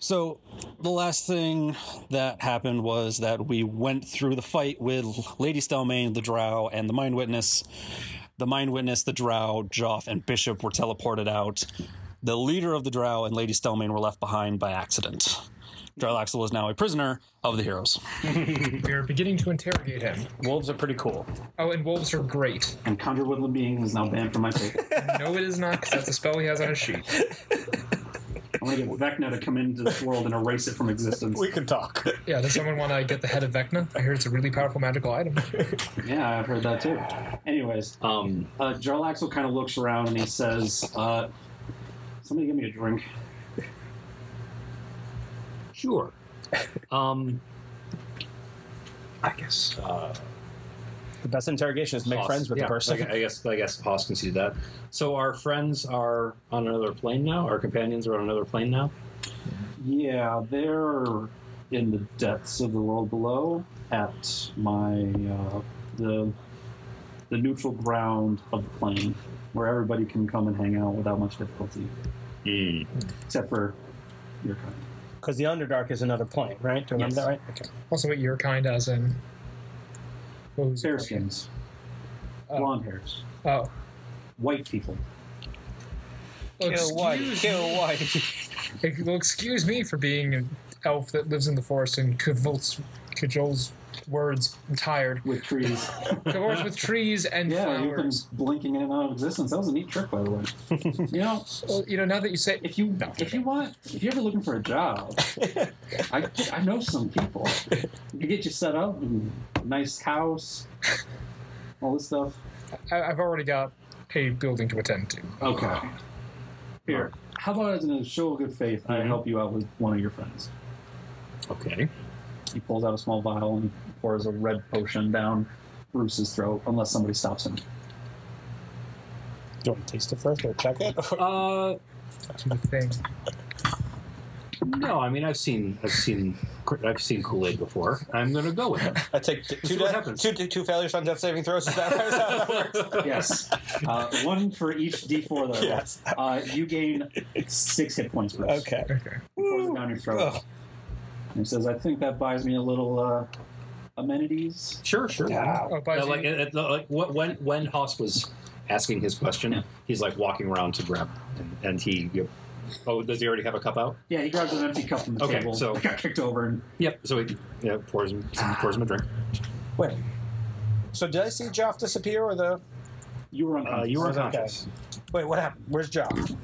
So the last thing that happened was that we went through the fight with Lady Stelmane, the Drow, and the Mind Witness. The Mind Witness, the Drow, Joff, and Bishop were teleported out. The leader of the Drow and Lady Stelmane were left behind by accident. Jarlaxle is now a prisoner of the heroes. We're beginning to interrogate him. Wolves are pretty cool. Oh, and wolves are great. And Conjure Woodland Being is now banned from my table. No, it is not, because that's a spell he has on his sheet. I'm going to get Vecna to come into this world and erase it from existence. We can talk. Yeah, does someone want to get the head of Vecna? I hear it's a really powerful magical item. Yeah, I've heard that too. Anyways, Jarlaxle kind of looks around and he says, somebody give me a drink. Sure. I guess The best interrogation is to make Hoss, friends with the person. I guess Hoss can see that. So our friends are on another plane now? Our companions are on another plane now? Yeah, they're in the depths of the world below at my the neutral ground of the plane where everybody can come and hang out without much difficulty. Except for your kind. Because the Underdark is another plane, right? Do I remember that right? Okay. Also, what your kind, as in... Fair skins. Blonde hairs. Oh. White people. Kill white. Well, excuse me for being an elf that lives in the forest and cajoles words. I'm tired. With trees. Cajoles with trees and Yeah, you've been flowers. blinking in and out of existence. That was a neat trick, by the way. Well, now that you say... If you're ever looking for a job, I know some people. We could get you set up, and nice house, all this stuff. I've already got a building to attend to. Okay. Here, how about as a show of good faith, I help you out with one of your friends. Okay. He pulls out a small vial and pours a red potion down Bruce's throat, unless somebody stops him. Do you want to taste it first or check it? To the thing. No, I mean I've seen Kool-Aid before. I'm going to go with it. I take two failures on death saving throws. Is that right? Is that how that works? Yes. One for each D4 though. Yes. You gain 6 hit points, Bruce. Okay. He pours it down your throat. Ugh. And he says, I think that buys me a little amenities. Sure. Yeah. Oh, by When Hoss was asking his question, he's like walking around to grab, and he. Oh, does he already have a cup out? Yeah, he grabs an empty cup from the table. So he got kicked over. And yep. So he pours him a drink. Wait. So did I see Joff disappear or the... You were unconscious. You were unconscious. Okay. Wait, what happened? Where's Joff?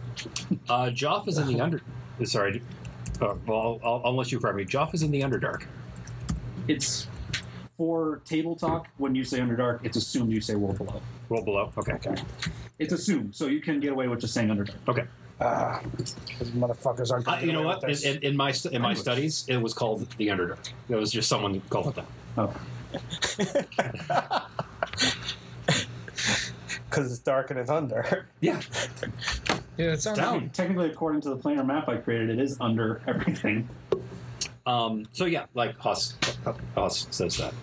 Joff is in the under. Sorry. Well, I'll let you correct me. Joff is in the Underdark. It's for table talk. When you say Underdark, it's assumed you say World Below. Roll below. Okay. It's assumed, so you can get away with just saying Underdark. Okay. Those motherfuckers aren't... You know what? In my studies, it was called the Underdark. It was just someone called it that. Oh. Because it's dark and it's under. Yeah. Yeah, it sounds Down. Technically, according to the planar map I created, it is under everything. So yeah, like Hoss says that.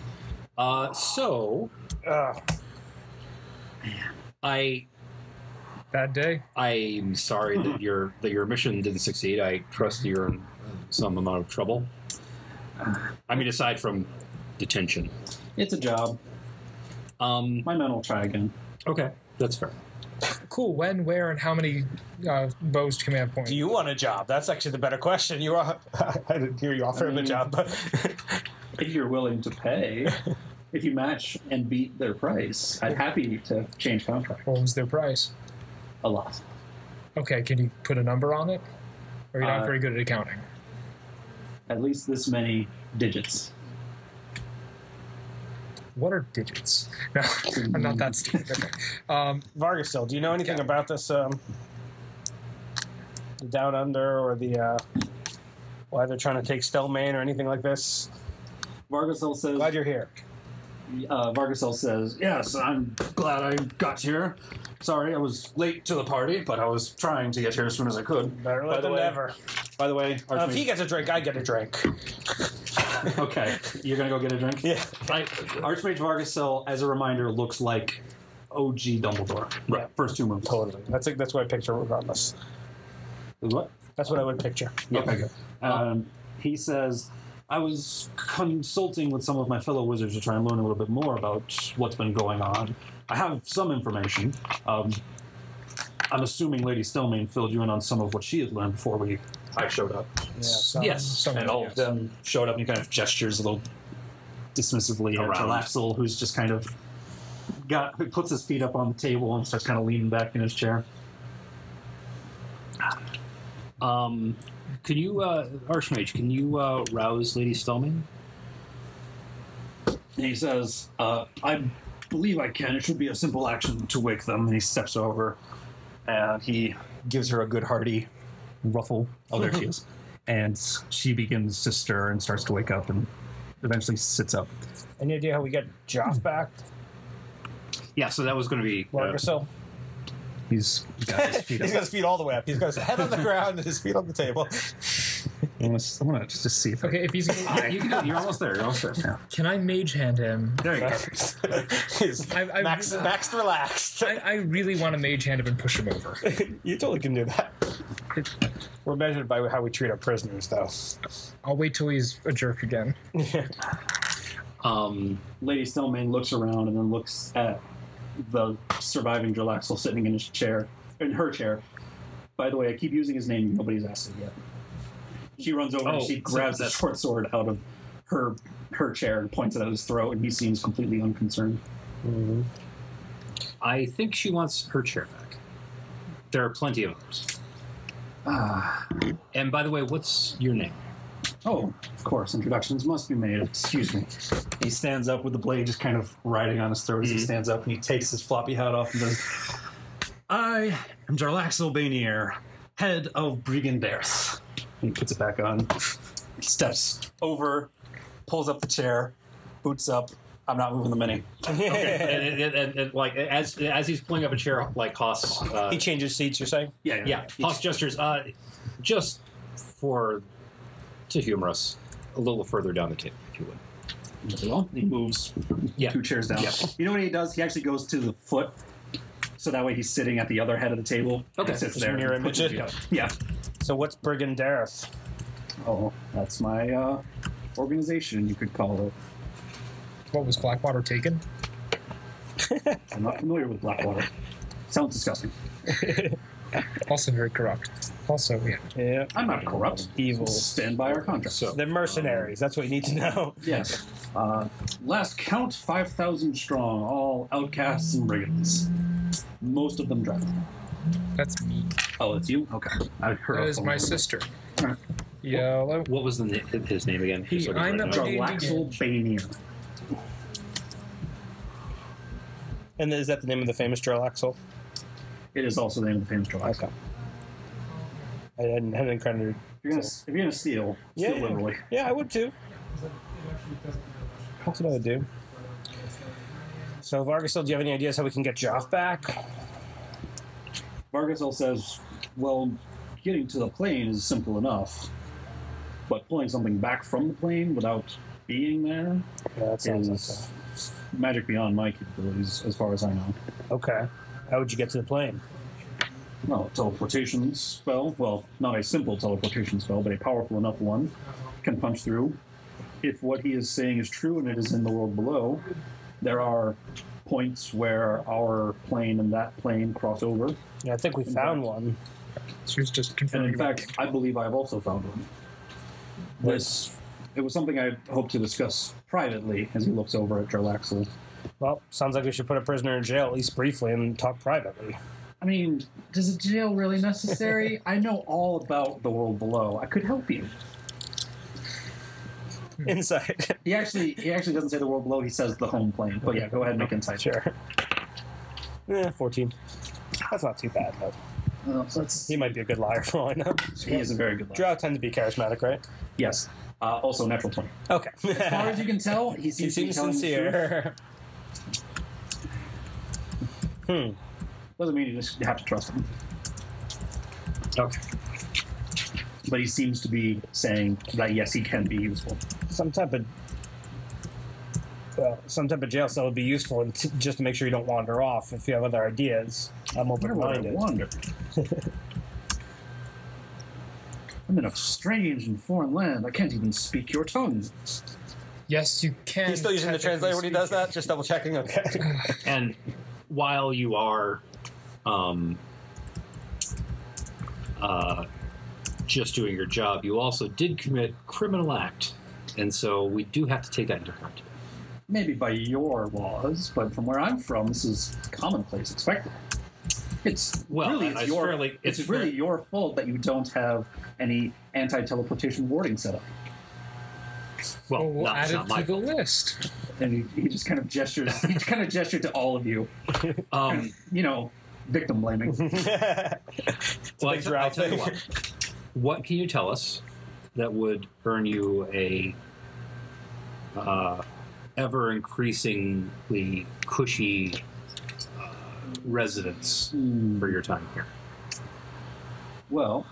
bad day. I'm sorry that your mission didn't succeed. I trust you're in some amount of trouble. I mean, aside from detention. It's a job. My men will try again. Okay, that's fair. Cool. When, where, and how many bows can we have points? Do you want a job? That's actually the better question. I didn't hear you offer him a job, but... If you're willing to pay, if you match and beat their price, I'm happy to change contract. What was their price? A lot. Okay, can you put a number on it? Or you're not very good at accounting? At least this many digits. What are digits? No, I'm not that stupid. Okay. Vargastil, do you know anything about this, the Down Under or the, why they're trying to take Stelmane or anything like this? Vargastil says... Glad you're here. Vargastil says, yes, I'm glad I got here. Sorry, I was late to the party, but I was trying to get here as soon as I could. Better late than never. By the way... if he gets a drink, I get a drink. Okay, you're going to go get a drink? Yeah. Archmage Vargastil, as a reminder, looks like OG Dumbledore. Right. First two moves. Totally. That's what I picture regardless. What? That's what I would picture. Okay, good. He says, I was consulting with some of my fellow wizards to try and learn a little bit more about what's been going on. I have some information. I'm assuming Lady Stillmane filled you in on some of what she had learned before I showed up. Yeah, Yes. And all of them showed up and he kind of gestures a little dismissively at Jarlaxle, who's just kind of puts his feet up on the table and starts kind of leaning back in his chair. Can you, Archmage, can you rouse Lady Stillmane? And he says, I believe I can. It should be a simple action to wake them. And he steps over and he gives her a good hearty ruffle. Oh, there she is. And she begins to stir and starts to wake up and eventually sits up. Any idea how we get Joff back? Yeah, so that was going to be... Largasil? He's got his feet up. He's got his feet all the way up. He's got his head on the ground and his feet on the table. I want to just see if Okay, if he's you're almost there. You're almost there. Yeah. can I mage hand him? There you go. He's I- maxed relaxed. I really want to mage hand him and push him over. You totally can do that. We're measured by how we treat our prisoners, though. I'll wait till he's a jerk again. Lady Stillmane looks around and then looks at the surviving Jarlaxle sitting in her chair. By the way, I keep using his name. Nobody's asked it yet. She runs over and she grabs that short sword out of her chair and points it at his throat, and he seems completely unconcerned. Mm-hmm. I think she wants her chair back. There are plenty of others. And by the way, what's your name? Oh, of course, introductions must be made. Excuse me. He stands up with the blade just kind of riding on his throat as he stands up, and he takes his floppy hat off and says, I am Jarlaxle Banier, head of Brigandairth. He puts it back on, steps over, pulls up the chair, boots up. I'm not moving the mini. And like as he's pulling up a chair, like Haas, He changes seats, you're saying? yeah, Haas gestures, just to humor us, a little further down the table, if you would. Well, he moves 2 chairs down. Yeah. You know what he does? He actually goes to the foot, so that way he's sitting at the other head of the table. Okay. And sits Just there. mirror and puts image his it? feet up. Yeah. So what's Brigandairth? Oh, that's my organization, you could call it. What was Blackwater taken? I'm not familiar with Blackwater. Sounds disgusting. Also very corrupt. Also, yeah. Yeah. I'm not corrupt. Evil. Stand by our contract. So, They're mercenaries. That's what you need to know. Yes. Last count, 5,000 strong, all outcasts and brigands. Most of them Drow. That's me. Oh, it's you? Okay. I heard That of is them. my sister. Alright. Yellow. what was his name again? He- So I can I'm write the- it down. Jarlaxle Banier. And is that the name of the famous Jarlaxle? It is also the name of the famous Jarlaxle. Okay. I hadn't credited. If you're gonna steal, steal liberally. Yeah, I would too. That's what I would do. So, Vargasil, do you have any ideas how we can get Joff back? Vargasel says, well, getting to the plane is simple enough, but pulling something back from the plane without being there Yeah, that sounds like is magic beyond my capabilities, as far as I know. Okay. How would you get to the plane? Well, teleportation spell, well, not a simple teleportation spell, but a powerful enough one, can punch through. If what he is saying is true and it is in the world below, there are points where our plane and that plane cross over. Yeah, I think we found one. She was just And confirming. in fact, I believe I've also found one. It was something I hoped to discuss privately as he looks over at Jarlaxle. Well, sounds like we should put a prisoner in jail, at least briefly, and talk privately. I mean, is a jail really necessary? I know all about the world below. I could help you. Inside. He actually doesn't say the world below. He says the home plane. But yeah, go ahead and make insight. Sure. 14. That's not too bad, though. So that's, He might be a good liar for all I know. he is a very good liar. Drow tend to be charismatic, right? Yes. Also, natural 20. Okay. As far as you can tell, he He seems to be seems telling the truth. sincere. Doesn't mean you just have to trust him. Okay. But he seems to be saying that, yes, he can be useful. Some type of jail cell would be useful just to make sure you don't wander off. If you have other ideas, I'm Where would I open-minded. wander? I'm in a strange and foreign land. I can't even speak your tongue. Yes, you can. He's still using the translator when he does that? Just double checking? Okay. And while you are just doing your job, you also did commit criminal act. And so we do have to take that into account. Maybe by your laws, but from where I'm from, this is commonplace, expected. It's really your fault that you don't have any anti-teleportation warding set up. Well, we'll add not it my to the fault. list. And he just kind of gestures. He kind of gestured to all of you. Victim blaming. Well, I tell you what can you tell us that would earn you a ever increasingly cushy residence for your time here? Well,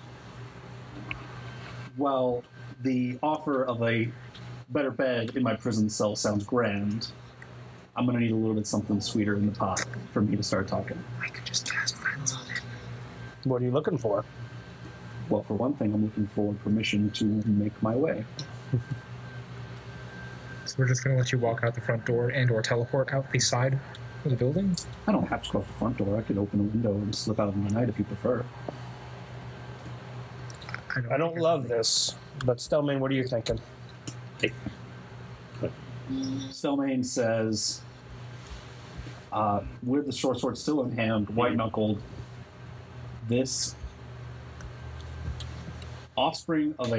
while the offer of a better bed in my prison cell sounds grand, I'm going to need a little bit something sweeter in the pot for me to start talking. I could just cast friends on it. What are you looking for? Well, for one thing, I'm looking for permission to make my way. So we're just going to let you walk out the front door and or teleport out the side of the building? I don't have to go out the front door. I could open a window and slip out in the night if you prefer. I don't love this, but Stellman, what are you thinking? Stellmain says, with the short sword still in hand, white-knuckled, this offspring of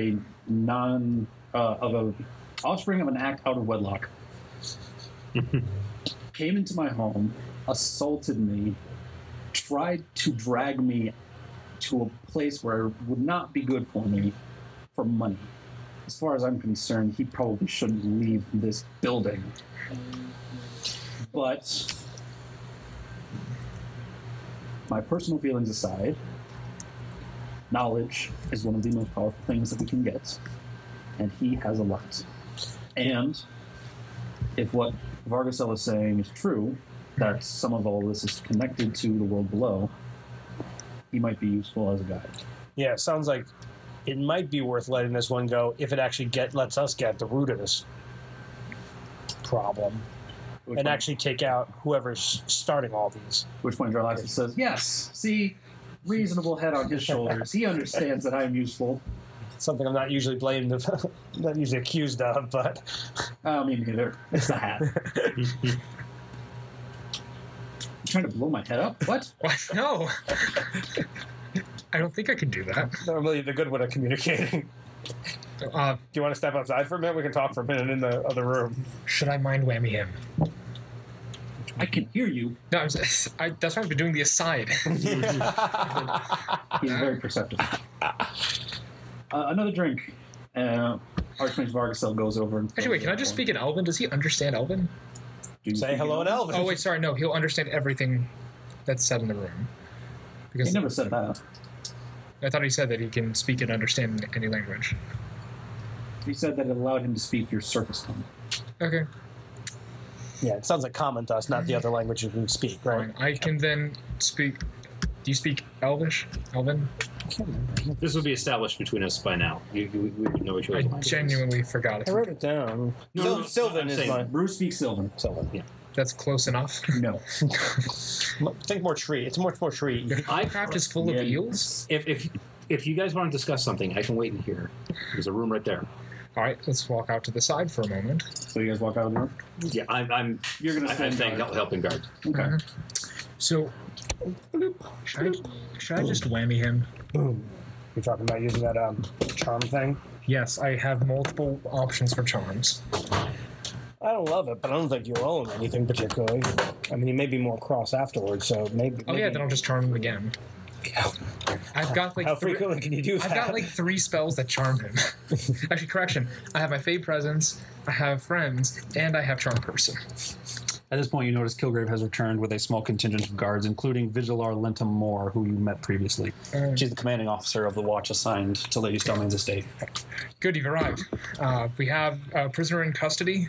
offspring of an act out of wedlock came into my home, assaulted me, tried to drag me to a place where it would not be good for me for money. As far as I'm concerned, he probably shouldn't leave this building. But my personal feelings aside, knowledge is one of the most powerful things that we can get, and he has a lot. And if what Vargasel is saying is true, that some of all this is connected to the world below, he might be useful as a guide. Yeah, it sounds like it might be worth letting this one go if it actually lets us get at the root of this problem and actually take out whoever's starting all these. Which point Jarlaxle says, yes, see, reasonable head on his shoulders. He understands that I'm useful. Something I'm not usually blamed of, not usually accused of, but... Me neither. It's the hat. You trying to blow my head up? What? What? No. I don't think I can do that. Normally the good one at communicating. Do you want to step outside for a minute? We can talk for a minute in the other room. Should I mind whammy him? I can hear you. No, that's why I've been doing the aside. He's very perceptive. Another drink. Archmage Vargasel goes over and... Actually, wait, can I just speak in Elven? Does he understand Elven? Say hello in Elven. Oh, wait, sorry, no, he'll understand everything that's said in the room. Because He never said that. I thought he said that he can speak and understand any language. He said that it allowed him to speak your surface tongue. Okay. Yeah, it sounds like common to us, not the other languages we speak, right? Fine. I can then speak... Do you speak Elvish? Elven? I can't remember. This would be established between us by now. We would know each I other's languages. genuinely forgot it. I wrote it down. No, Sylvan I'm is saying- mine. Bruce speaks Sylvan. Sylvan. Yeah. That's close enough. No. Think more tree. It's much more tree. Minecraft is full of Yeah. eels? If you guys want to discuss something, I can wait in here. There's a room right there. All right, let's walk out to the side for a moment. So you guys walk out of the room? Yeah, I'm You're going to I'm stand saying guard. helping guard. Okay. So, should I just whammy him? Boom. You're talking about using that charm thing? Yes, I have multiple options for charms. I don't love it, but I don't think you'll owe him anything particularly. I mean, he may be more cross afterwards, so maybe... Oh yeah, then I'll just charm him again. I've got like How frequently can you do that? I've got like 3 spells that charm him. Actually, correction. I have my Fade Presence, I have Friends, and I have Charm Person. At this point, you notice Kilgrave has returned with a small contingent of guards, including Vigilar Linton Moore, who you met previously. She's the commanding officer of the watch assigned to Lady Stellman's estate. Good, you've arrived. We have a prisoner in custody,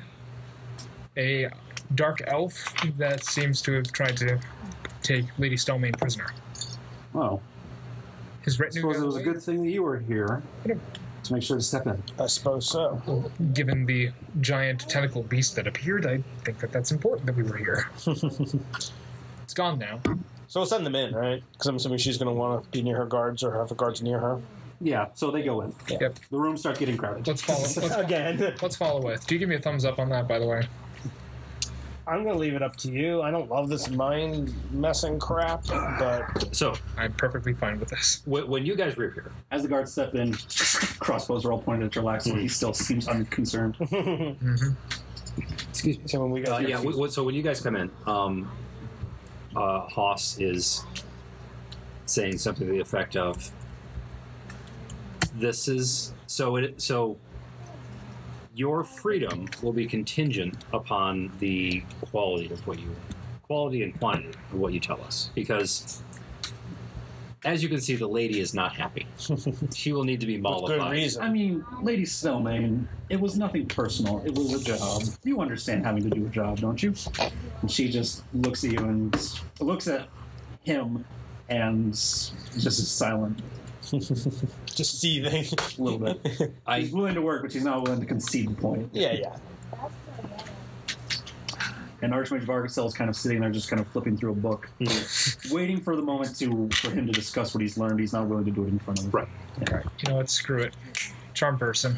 a dark elf that seems to have tried to take Lady Stellmain prisoner. Oh. His I retinue suppose got it was a away? good thing that you were here to make sure to step in. I suppose so. Given the giant tentacle beast that appeared, I think that that's important that we were here. It's gone now. So we'll send them in, right? Because I'm assuming she's going to want to be near her guards or have the guards near her. Yeah, so they go in. Yep. The room starts getting crowded. Let's follow. Again. Let's follow with. Do you give me a thumbs up on that, by the way? I'm going to leave it up to you. I don't love this mind messing crap, but So I'm perfectly fine with this. when you guys reappear, As the guards step in, crossbows are all pointed at Jarlaxle. He still seems unconcerned. excuse me. So when we go, so when you guys come in, Haas is saying something to the effect of, "This is so your freedom will be contingent upon the quality and quantity of what you tell us, because as you can see, the lady is not happy. She will need to be mollified. good reason. I mean, Lady Snowmane, it was nothing personal. It was a job. You understand having to do a job, don't you?" And she just looks at you and looks at him and just is silent just seething. a little bit. She's willing to work, but she's not willing to concede the point. Yeah. And Archmage Vargasel is kind of sitting there, just kind of flipping through a book, waiting for the moment for him to discuss what he's learned. He's not willing to do it in front of him. Right. All right. You know what? Screw it. Charm person.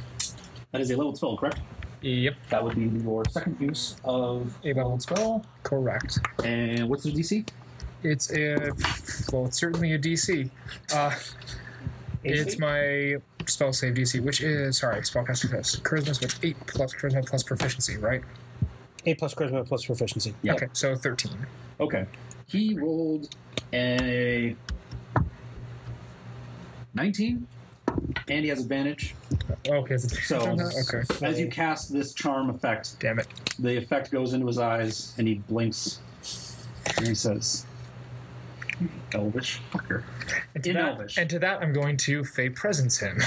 That is a level 12, correct? Yep. That would be your second use of. A level spell. Correct. And what's the DC? It's it's certainly a DC. It's my spell save DC, which is spellcaster test. Charisma with 8 plus charisma plus proficiency, right? 8 plus charisma plus proficiency. Yeah. Okay, so 13. Okay. He rolled a 19, and he has advantage. Okay, So, okay. as you cast this charm effect, Damn it. the effect goes into his eyes, and he blinks, and he says, "Elvish fucker." In Elvish. And to that, I'm going to Fey Presence him.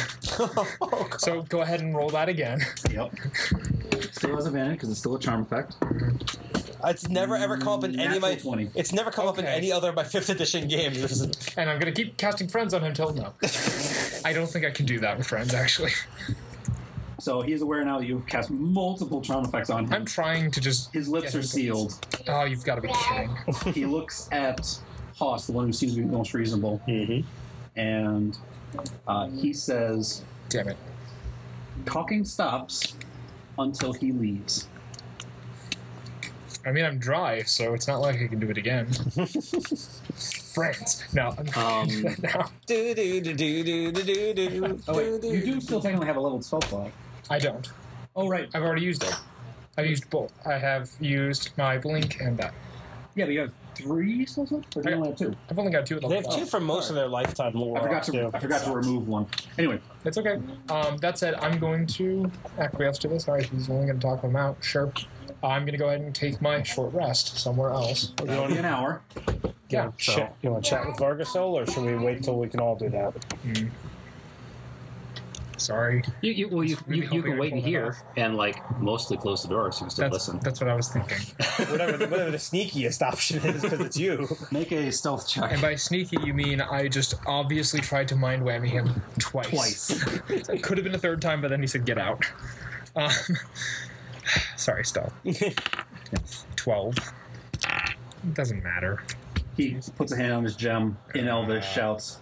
So go ahead and roll that again. Yep. Still has advantage because it's still a charm effect. It's never ever come up in any of my. Natural 20. It's never come up in Okay. any other of my 5th edition games. This is, And I'm going to keep casting Friends on him till no. I don't think I can do that with Friends, actually. So he is aware now that you've cast multiple charm effects on him. I'm trying to just... His lips get are him sealed. Oh, you've got to be kidding. He looks at Haas, the one who seems to be the most reasonable, and he says, Damn it. "Talking stops until he leaves." I mean, I'm dry, so it's not like I can do it again. Friends. No, I'm not doing that now. Oh wait, you do still technically have a leveled spell slot. I don't. Oh right. I've already used it. I've used both. I have used my blink and that. Yeah, but you have 3 spell slots? Or do you only have 2? I've only got 2 of them. they have 2 for most of their lifetime lore. I forgot to remove one. Anyway, It's okay. That said, I'm going to acquiesce to this. All right, he's only going to talk him out. Sure. I'm going to go ahead and take my short rest somewhere else. that'll be an hour. Yeah. You want to chat with Vargasol, or should we wait till we can all do that? Sorry. You Really hoping can I wait in pull that here off. and mostly close the door so you can still listen. That's what I was thinking. whatever the sneakiest option is, because it's you. Make a stealth check. And by sneaky, you mean I just obviously tried to mind whammy him twice. It could have been a third time, but then he said, "Get out." Sorry, stealth. 12. Doesn't matter. He puts a hand on his gem. In Elvish, shouts,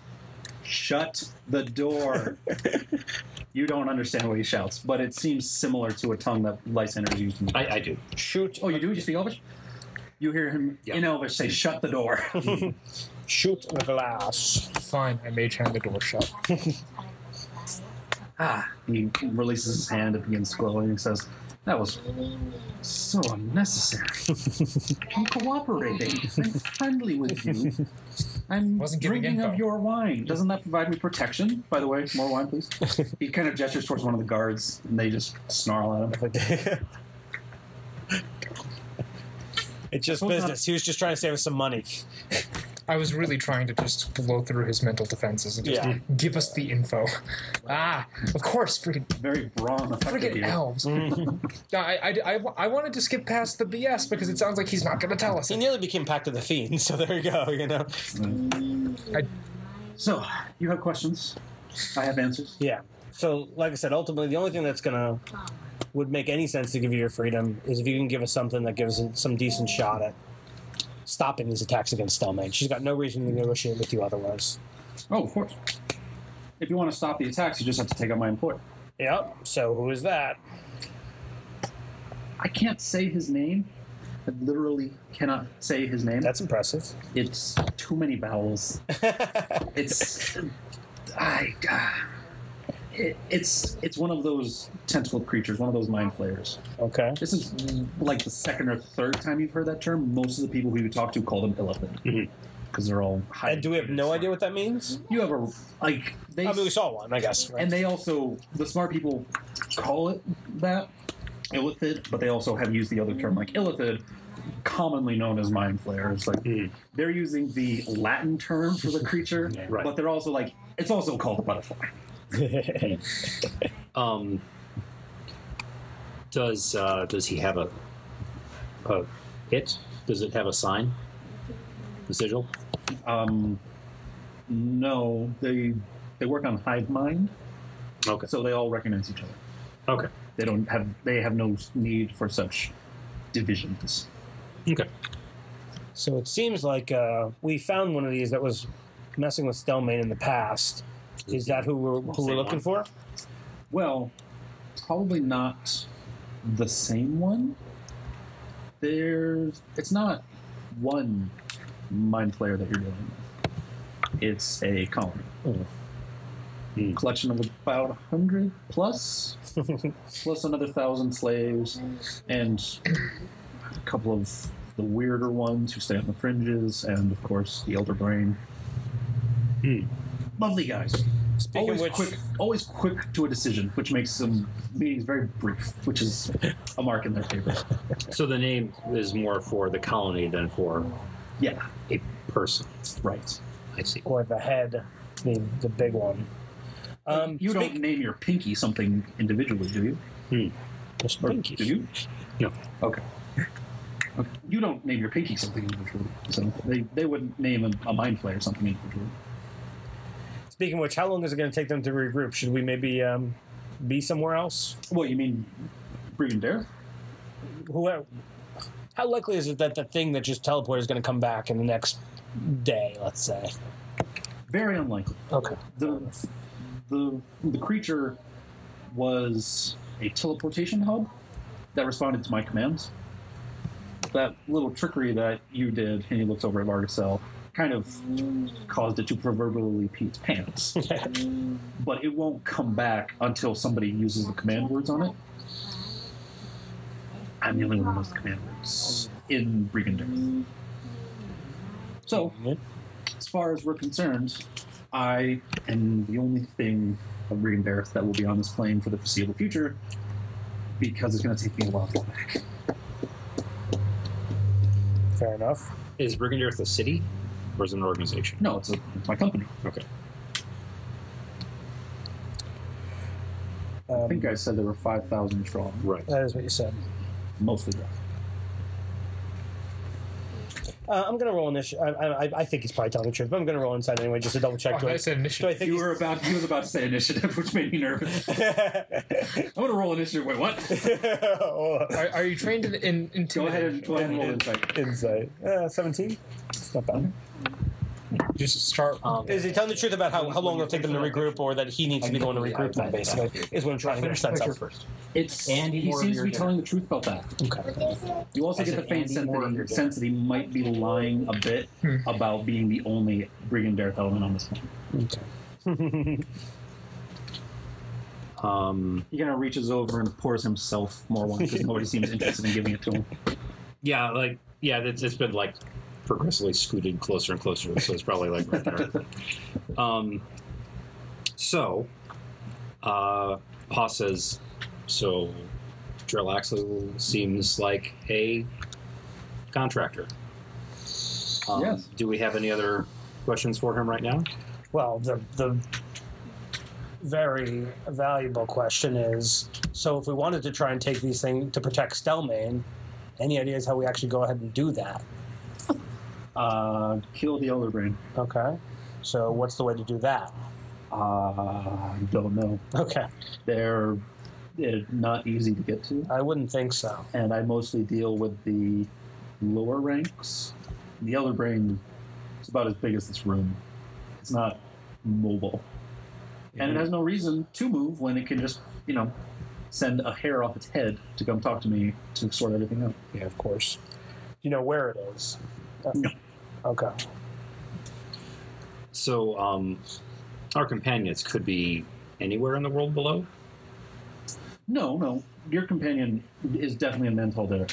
"Shut the door!" You don't understand what he shouts, but it seems similar to a tongue that Lysander's used. I do. Shoot. Oh, you do? You speak Elvish? You hear him in Elvish say, "Shut the door." Shoot the glass. Fine, I mage hand the door shut. He releases his hand. It begins to glow, and he says, "That was so unnecessary. I'm cooperating. I'm friendly with you. I'm Wasn't giving drinking info. of your wine. Doesn't that provide me protection? By the way, more wine, please." He kind of gestures towards one of the guards, and they just snarl at him. It's just So it's business. He was just trying to save us some money. I was really trying to just blow through his mental defenses and just give us the info. Of course, freaking Very brawn effective here. elves. I wanted to skip past the BS because it sounds like he's not going to tell us. He nearly became Pact of the Fiend, so there you go, you know. So, you have questions. I have answers. Yeah. So, like I said, ultimately, the only thing that's would make any sense to give you your freedom is if you can give us something that gives us some decent shot at stopping these attacks against Stelmane. She's got no reason to negotiate with you otherwise. Oh, of course. If you want to stop the attacks, you just have to take out my employer. Yep. So, who is that? I can't say his name. I literally cannot say his name. That's impressive. It's too many vowels. It's one of those tentacled creatures, one of those mind flayers. Okay. This is like the second or third time you've heard that term. Most of the people who you talk to call them illithid. Because they're all high. And do we have no idea what that means? You have they. I mean, we saw one, I guess. Right? And they also, the smart people call it that, illithid, but they also have used the other term like illithid, commonly known as mind flayers. Like they're using the Latin term for the creature, Right. but they're also like it's also called a butterfly. Does he have a it? Does it have a sign? The sigil? No, they work on hive mind, Okay. so they all recognize each other. Okay. They have no need for such divisions. Okay. So it seems like we found one of these that was messing with Stelmane in the past. Is that who we're looking for? Well, probably not the same one. It's not one mind flayer that you're dealing with. It's a colony. Collection of about 100 plus, plus another 1,000 slaves, and a couple of the weirder ones who stay on the fringes, and of course the Elder Brain. Lovely guys. Speaking Always quick to a decision, which makes some meetings very brief, which is a mark in their favor. So the name is more for the colony than for Yeah, a person. right. I see. or the head, the big one. You don't name your pinky something individually, do you? Just Or pinky. do you? No. Okay. You don't name your pinky something individually, so they wouldn't name a mind flayer something individually. Speaking of which, how long is it going to take them to regroup? Should we maybe be somewhere else? What, you mean Brigandere? Whoever. How likely is it that the thing that just teleported is going to come back in the next day, let's say? Very unlikely. Okay. The creature was a teleportation hub that responded to my commands. That little trickery that you did, and he looks over at Largacel, kind of caused it to proverbially pee its pants. But it won't come back until somebody uses the command words on it. I'm the only one who knows the command words in Brigandere. So, as far as we're concerned, I am the only thing of Brigandere that will be on this plane for the foreseeable future, because it's going to take me a while to get back. Fair enough. Is Brigandere the city, or is it an organization? No, it's my company. Okay. I think I said there were 5,000 strong. Right. That is what you said. Mostly Drow. I'm going to roll initiative. I think he's probably telling the truth, but I'm going to roll inside anyway just to double check. I said initiative. Do I think He was about to say initiative, which made me nervous. I'm going to roll initiative. Wait, what? Are you trained in Go ahead and roll insight. Insight. 17? It's not bad. Just start. Is he telling the truth about how long it'll take them to regroup, or that he needs to go and regroup them, basically, is what I'm trying to get a sense of. He seems to be telling the truth about that. Okay. You also get the faint sense that he might be lying a bit about being the only Brigandere element on this plane. Okay. He kind of reaches over and pours himself more wine because nobody seems interested in giving it to him. Yeah, it's been like progressively scooted closer and closer, so it's probably like right there. So, Pa says, so Jarlaxle seems like a contractor. Yes. Do we have any other questions for him right now? Well, the very valuable question is, so if we wanted to try and take these things to protect Stelmane, any ideas how we actually go ahead and do that? Kill the Elder Brain. Okay. So what's the way to do that? I don't know. Okay. They're not easy to get to, I wouldn't think so. and I mostly deal with the lower ranks. The Elder Brain is about as big as this room. It's not mobile. And it has no reason to move when it can just, send a hair off its head to come talk to me to sort everything out. Yeah, of course. You know where it is? No. Okay. So, our companions could be anywhere in the world below? No. Your companion is definitely in Mental there.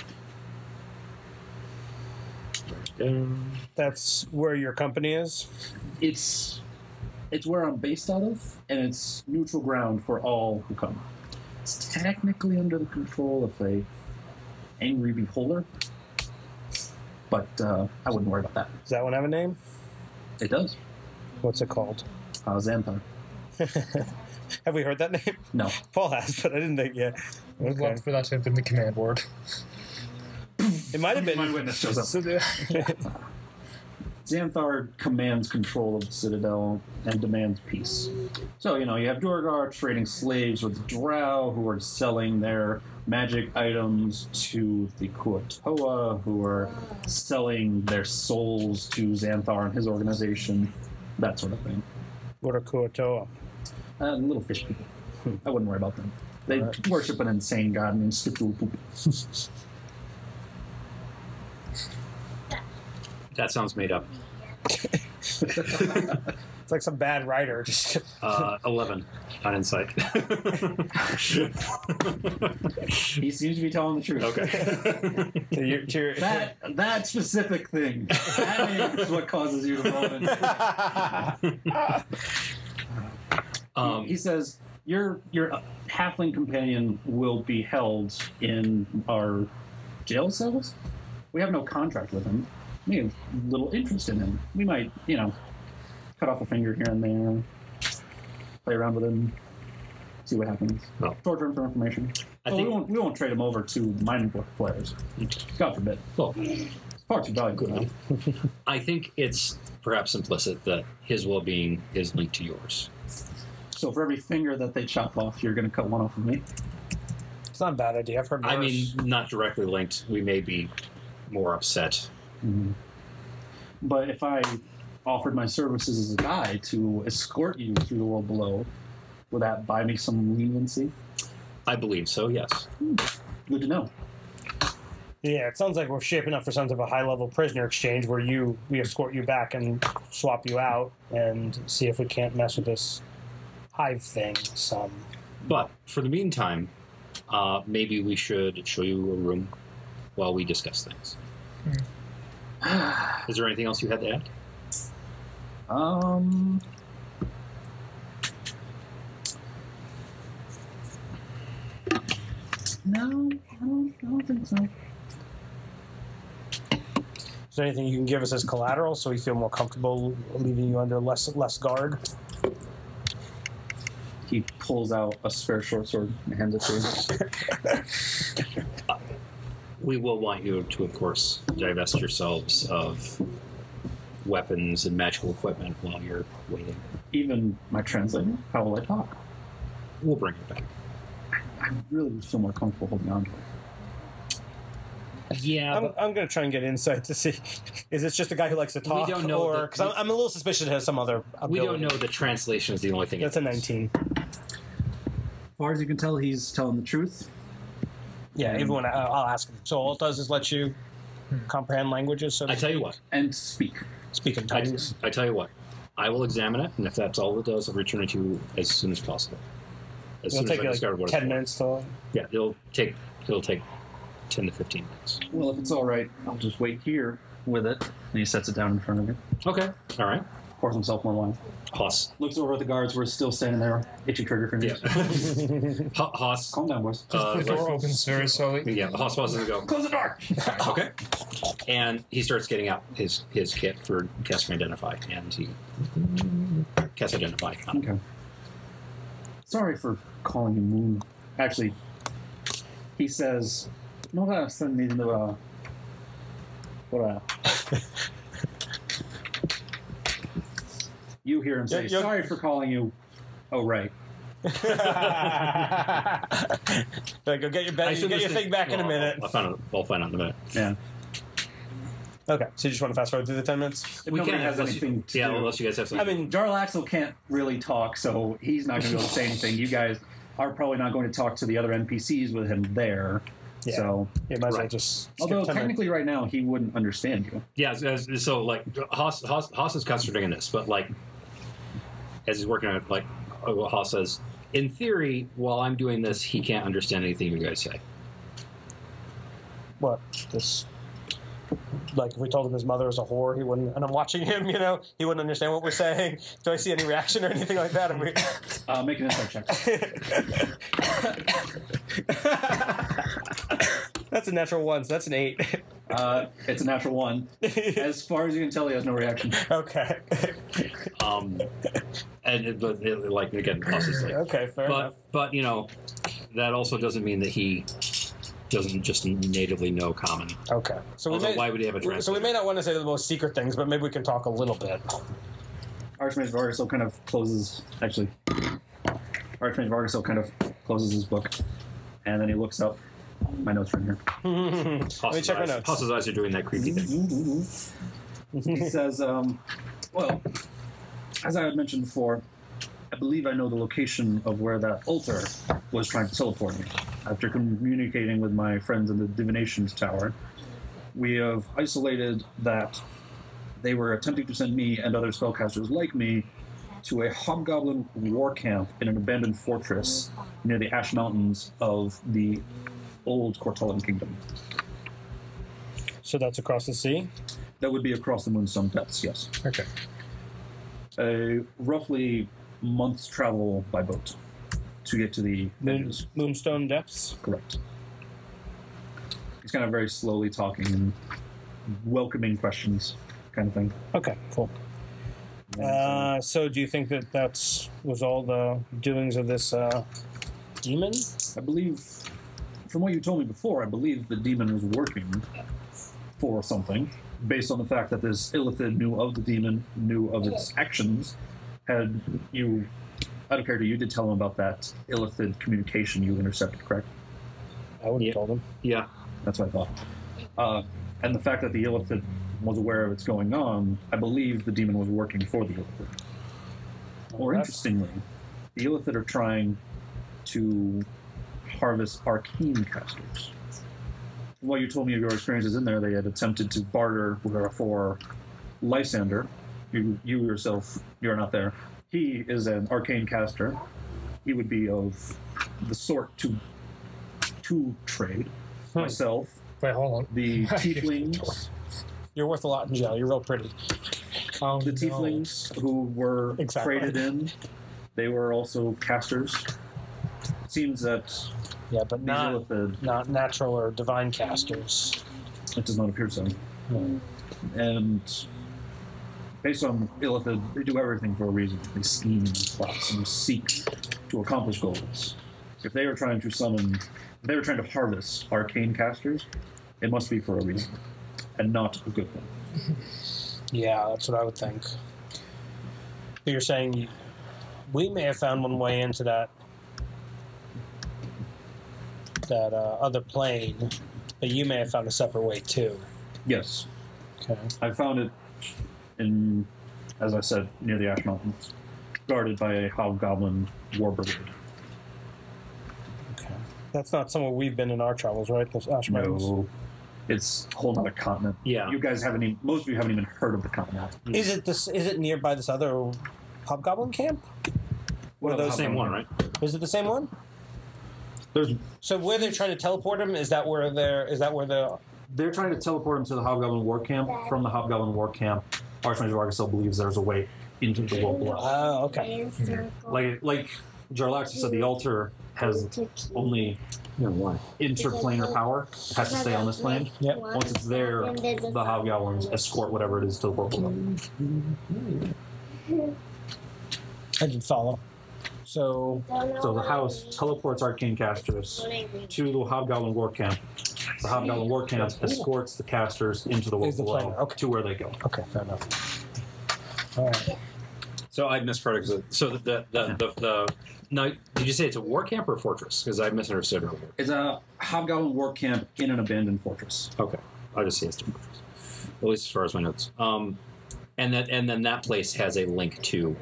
That's where your company is? It's where I'm based out of, and it's neutral ground for all who come. It's technically under the control of a angry beholder, but I wouldn't worry about that. Does that one have a name? It does. What's it called? Xanthar. Have we heard that name? No. Paul has, but I didn't think yet. I'd Okay. love for that to have been the command word. It might have been. My witness shows up. Xanthar commands control of the Citadel and demands peace. So, you have Durgar trading slaves with Drow, who are selling their magic items to the Kuatoa, who are selling their souls to Xanthar and his organization, that sort of thing. What are Kuatoa? Little fish people. I wouldn't worry about them. They worship an insane god named Skitulpoop. That sounds made up. It's like some bad writer. Just 11 on insight. He seems to be telling the truth. Okay. That specific thing. That is what causes you to roll in. He says, your halfling companion will be held in our jail cells. We have no contract with him. We have little interest in him. We might, cut off a finger here and there, play around with him, see what happens. No. Torture him for information. I think- we won't trade him over to mining players. God forbid. Well, It's far too valuable. I think it's perhaps implicit that his well-being is linked to yours. So for every finger that they chop off, you're going to cut one off of me. it's not a bad idea. I've heard worse. I mean, not directly linked. We may be more upset. But if I offered my services as a guide to escort you through the world below, would that buy me some leniency? I believe so, yes. Good to know. Yeah, it sounds like we're shaping up for some sort of a high-level prisoner exchange where we escort you back and swap you out and see if we can't mess with this hive thing some. But for the meantime, maybe we should show you a room while we discuss things. Is there anything else you had to add? No, I don't think so. Is there anything you can give us as collateral so we feel more comfortable leaving you under less guard? He pulls out a spare short sword and hands it to you. We will want you to, of course, divest yourselves of weapons and magical equipment while you're waiting. Even my translator, how will I talk? We'll bring it back. I really would feel more comfortable holding on to it. Yeah, I'm going to try and get insight to see, is this just a guy who likes to talk? don't know or that- because I'm a little suspicious it has some other ability. we don't know the translation is the only thing. That's a 19. As far as you can tell, he's telling the truth. Yeah, even when I'll ask him. So all it does is let you comprehend languages. So to I tell you what. And speak. speak in tongues. I tell you what. I will examine it, and if that's all it does, I'll return it to you as soon as possible. As It'll soon as take I you discover like what 10 it's minutes to. for. Yeah, it'll take 10 to 15 minutes. Well, if it's all right, I'll just wait here with it. And he sets it down in front of you. Okay. All right. Pours himself more wine. Hoss. Looks over at the guards who are still standing there. Itchy trigger fingers. Yeah. Hoss. Calm down, boys. The door opens very slowly. Yeah, Hoss wants to go. Close the door! Okay. And he starts getting out his kit for casting Identify, and he casts Identify. Okay. Sorry for calling you Moon. Actually, he says, no, that's You hear him say, You're- sorry for calling you. Oh, right. Like, go get your thing back in a minute. I'll find out in a minute. Yeah. Okay, so you just want to fast forward through the 10 minutes? Nobody can't has unless you- anything to Yeah, do. unless you guys have I something. mean, Jarlaxle can't really talk, so he's not going to be able to say anything. You guys are probably not going to talk to the other NPCs with him there. Yeah. So, you might as well Right. just skip although 10 minutes. technically right now he wouldn't understand you. Yeah, so like Haas is concentrating on this, but like as he's working on it, like what Haas says, in theory, while I'm doing this, he can't understand anything you guys say. What? This... Like, if we told him his mother is a whore, he wouldn't... And I'm watching him, he wouldn't understand what we're saying. Do I see any reaction or anything like that? Make an insight check. That's a natural 1, so that's an 8. It's a natural 1. As far as you can tell, he has no reaction. Okay. Like again, Haas is like, Okay, fair enough. but that also doesn't mean that he doesn't just natively know common. Okay. So Although, why would he have a translator? So we may not want to say the most secret things, but maybe we can talk a little bit. Archmage Vargasol kind of closes... Actually, Archmage Vargasol kind of closes his book, and then he looks up. My notes right here. Let me check my notes. Haas's eyes are doing that creepy thing. He says, well, as I had mentioned before, I believe I know the location of where that altar was trying to teleport me. After communicating with my friends in the Divinations Tower, we have isolated that they were attempting to send me and other spellcasters like me to a hobgoblin war camp in an abandoned fortress near the Ash Mountains of the old Cortellan Kingdom. So that's across the sea? That would be across the Moonstone Depths, yes. Okay. A roughly month's travel by boat to get to the edges. Moonstone Depths? Correct. He's kind of very slowly talking and welcoming questions, kind of thing. Okay, cool. So do you think that was all the doings of this demon? I believe, from what you told me before, I believe the demon was working for something, based on the fact that this Illithid knew of the demon, knew of its actions. Had you, out of character, you did tell him about that Illithid communication you intercepted, correct? I would have told him. Yeah. That's what I thought. And the fact that the Illithid was aware of what's going on, I believe the demon was working for the Illithid. More interestingly, the Illithid are trying to harvest arcane casters. From what you told me of your experiences in there, they had attempted to barter for Lysander. You yourself, you're not there. He is an arcane caster. He would be of the sort to trade. Myself, Wait, hold on. the tieflings, You're worth a lot in jail. You're real pretty. Oh, the tieflings who were Exactly. traded in, they were also casters. It seems that Yeah, but these not Illithid, natural or divine casters. it does not appear so. And based on Illithid, they do everything for a reason. They scheme and plots and seek to accomplish goals. If they are trying to harvest arcane casters, it must be for a reason, and not a good one. Yeah, that's what I would think. But you're saying we may have found one way into that other plane, but you may have found a separate way too. Yes, Okay. I found it in, as I said, near the Ash Mountains, guarded by a hobgoblin war brigade. Okay. That's not somewhere we've been in our travels, right? Those Ash Mountains. No, it's a whole other continent. Yeah. You guys most of you haven't even heard of the continent. Is it nearby this other hobgoblin camp? What The same one, right? Is it the same one? There's So where they're trying to teleport him, is that where They're trying to teleport him to the Hobgoblin War Camp. From the Hobgoblin War Camp, Archmage Vargasol believes there's a way into the world below. Oh, okay. Like Jarlaxle said, the altar has only interplanar power. It has to stay on this plane. Yep. Once it's there, the Hobgoblins escort whatever it is to the world below. I did follow. So So the house teleports arcane casters to the Hobgoblin War Camp. The Hobgoblin War Camp escorts the casters into the world Is the below plane, okay. to where they go. okay, fair enough. All right. So I misheard. So the now, did you say it's a war camp or a fortress? Because I misunderstood earlier. It's a hobgoblin war camp in an abandoned fortress. Okay, I just say it's a fortress. At least as far as my notes. And then that place has a link to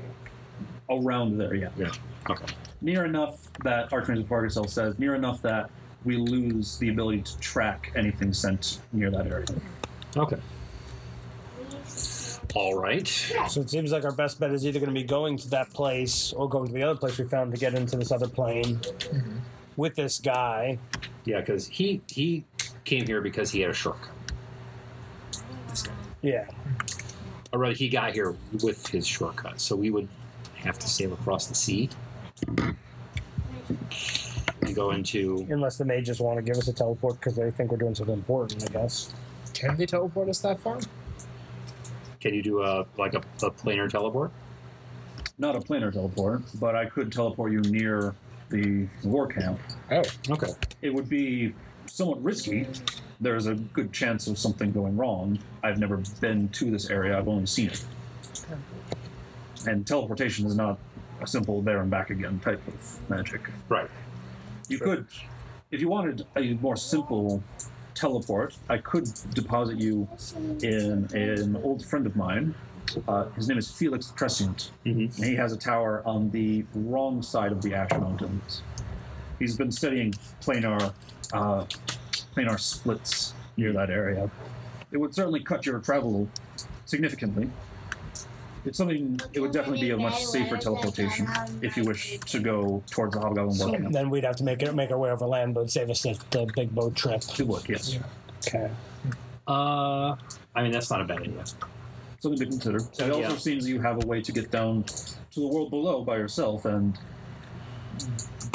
Around there, yeah. Yeah. Okay. Near enough that Archmage Vargasel says, near enough that we lose the ability to track anything sent near that area. Okay. All right. So it seems like our best bet is either going to be going to that place or going to the other place we found to get into this other plane with this guy. Yeah, because he came here because he had a shortcut. This guy. Yeah. Or rather, he got here with his shortcut, so we would have to sail across the sea and go into... Unless the mages want to give us a teleport because they think we're doing something important, I guess. Can they teleport us that far? Can you do a planar teleport? Not a planar teleport, but I could teleport you near the war camp. Oh, Okay. It would be somewhat risky. There's a good chance of something going wrong. I've never been to this area. I've only seen it. And teleportation is not a simple there and back again type of magic. Right. You could, if you wanted a more simple teleport, I could deposit you in an old friend of mine. His name is Felix Crescent. And he has a tower on the wrong side of the Ash Mountains. He's been studying planar splits near that area. It would certainly cut your travel significantly. It's something. It would definitely be a much safer teleportation if you wish to go towards the Hobgoblin War Camp. Then we'd have to make our way over land, but save us the big boat trip. It would, yes. Yeah. Okay. I mean, that's not a bad idea. Something to consider. It also seems you have a way to get down to the world below by yourself, and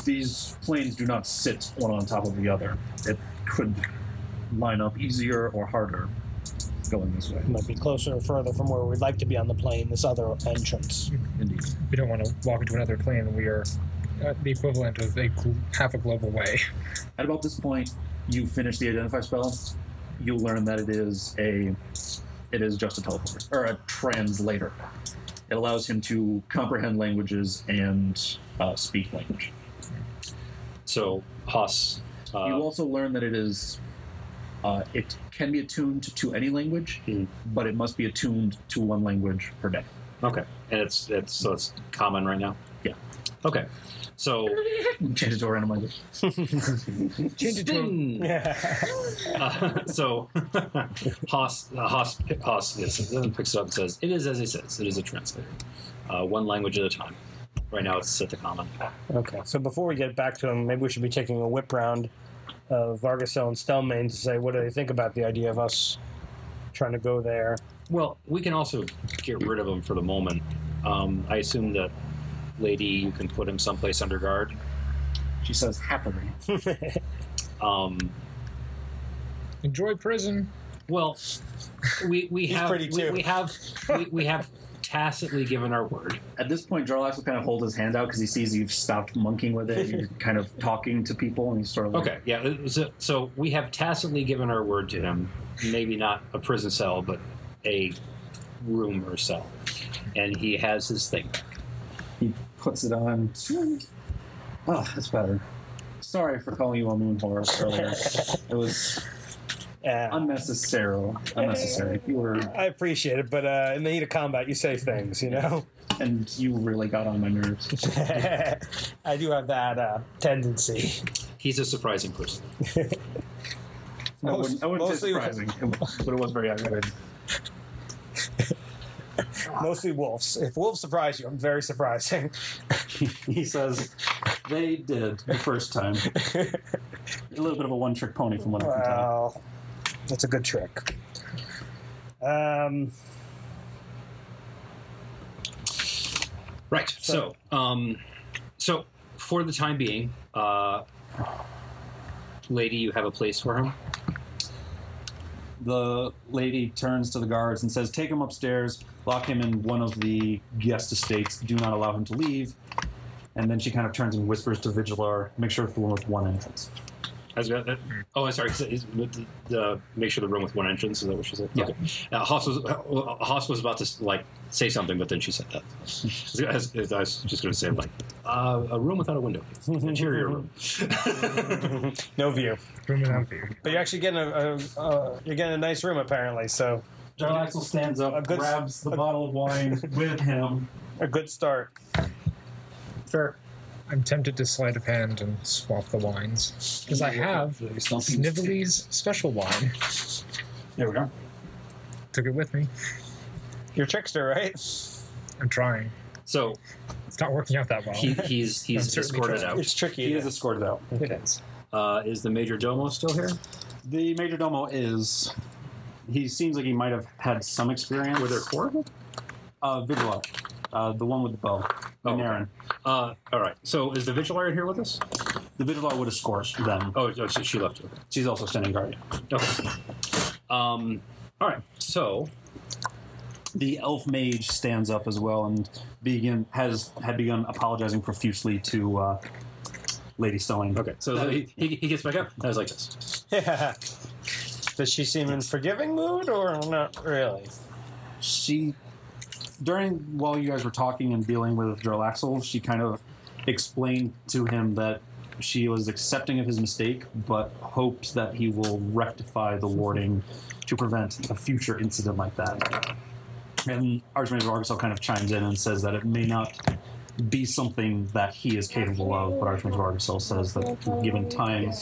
these planes do not sit one on top of the other. It could line up easier or harder going this way. Might be closer or further from where we'd like to be on the plane, this other entrance. Indeed. We don't want to walk into another plane. We are the equivalent of half a global way. At about this point, you finish the identify spell. You'll learn that it is just a teleporter or a translator. It allows him to comprehend languages and speak language. So, Haas... you also learn that it can be attuned to any language, but it must be attuned to one language per day. Okay. And it's common right now? Yeah. Okay. So... Change it to a random language. Change it to so Haas picks it up and says, "It is as he says. It is a translator. One language at a time. Right now, it's set to common." Okay, so before we get back to him, maybe we should be taking a whip round of Vargasel and Stelmane to say what do they think about the idea of us trying to go there. Well, we can also get rid of him for the moment. I assume that, lady, you can put him someplace under guard. She says happily. enjoy prison. Well, we have pretty too. we have tacitly given our word. At this point, Jarlaxle will kind of hold his hand out because he sees you've stopped monkeying with it. You're kind of talking to people, and he's sort of like, Okay, yeah. So we have tacitly given our word to him. Maybe not a prison cell, but a room or cell. And he has his thing back. He puts it on. Oh, that's better. Sorry for calling you a moon whore earlier. It was unnecessary. You were, I appreciate it, but in the heat of combat, you say things, you know? and you really got on my nerves. I do have that tendency. He's a surprising person. I wouldn't say mostly- surprising, but it was very aggravating. Mostly wolves. If wolves surprise you, I'm very surprising. He says they did the first time. A little bit of a one-trick pony from what I can tell. Well, that's a good trick. Right. So for the time being, lady, you have a place for him? The lady turns to the guards and says, "Take him upstairs, lock him in one of the guest estates, do not allow him to leave." And then she kind of turns and whispers to Vigilar, "Make sure it's the one with one entrance." Sorry. Make sure the room with one entrance. Is that what she said? Yeah. Okay. Haas was about to say something, but then she said that. I was just going to say a room without a window, interior room. No view. Room without view. But you're actually getting a nice room apparently. So Jarlaxle stands up, grabs the bottle of wine with him. a good start. Fair. I'm tempted to sleight of hand and swap the wines because I have Snively's special wine. There we go. Took it with me. You're a trickster, right? I'm trying. So It's not working out that well. he's escorted out. It's tricky. He is escorted out. It is. Is the major domo still here? The major domo is. He seems like he might have had some experience. Were there four of them? Vigila, the one with the bow, Naren. All right. So is the Vigilary here with us? The Vigila would escort them. Oh, she left. Okay. She's also standing guard. Okay. All right. So The elf mage stands up as well and had begun apologizing profusely to Lady Stone. okay. So he gets back up. I was like this. Yeah. Does she seem in forgiving mood or not really? While you guys were talking and dealing with Jarlaxle, she kind of explained to him that she was accepting of his mistake, but hopes that he will rectify the warding to prevent a future incident like that. And Archmage Vargasol kind of chimes in and says that it may not be something that he is capable of, but Archmage Vargasol says that given time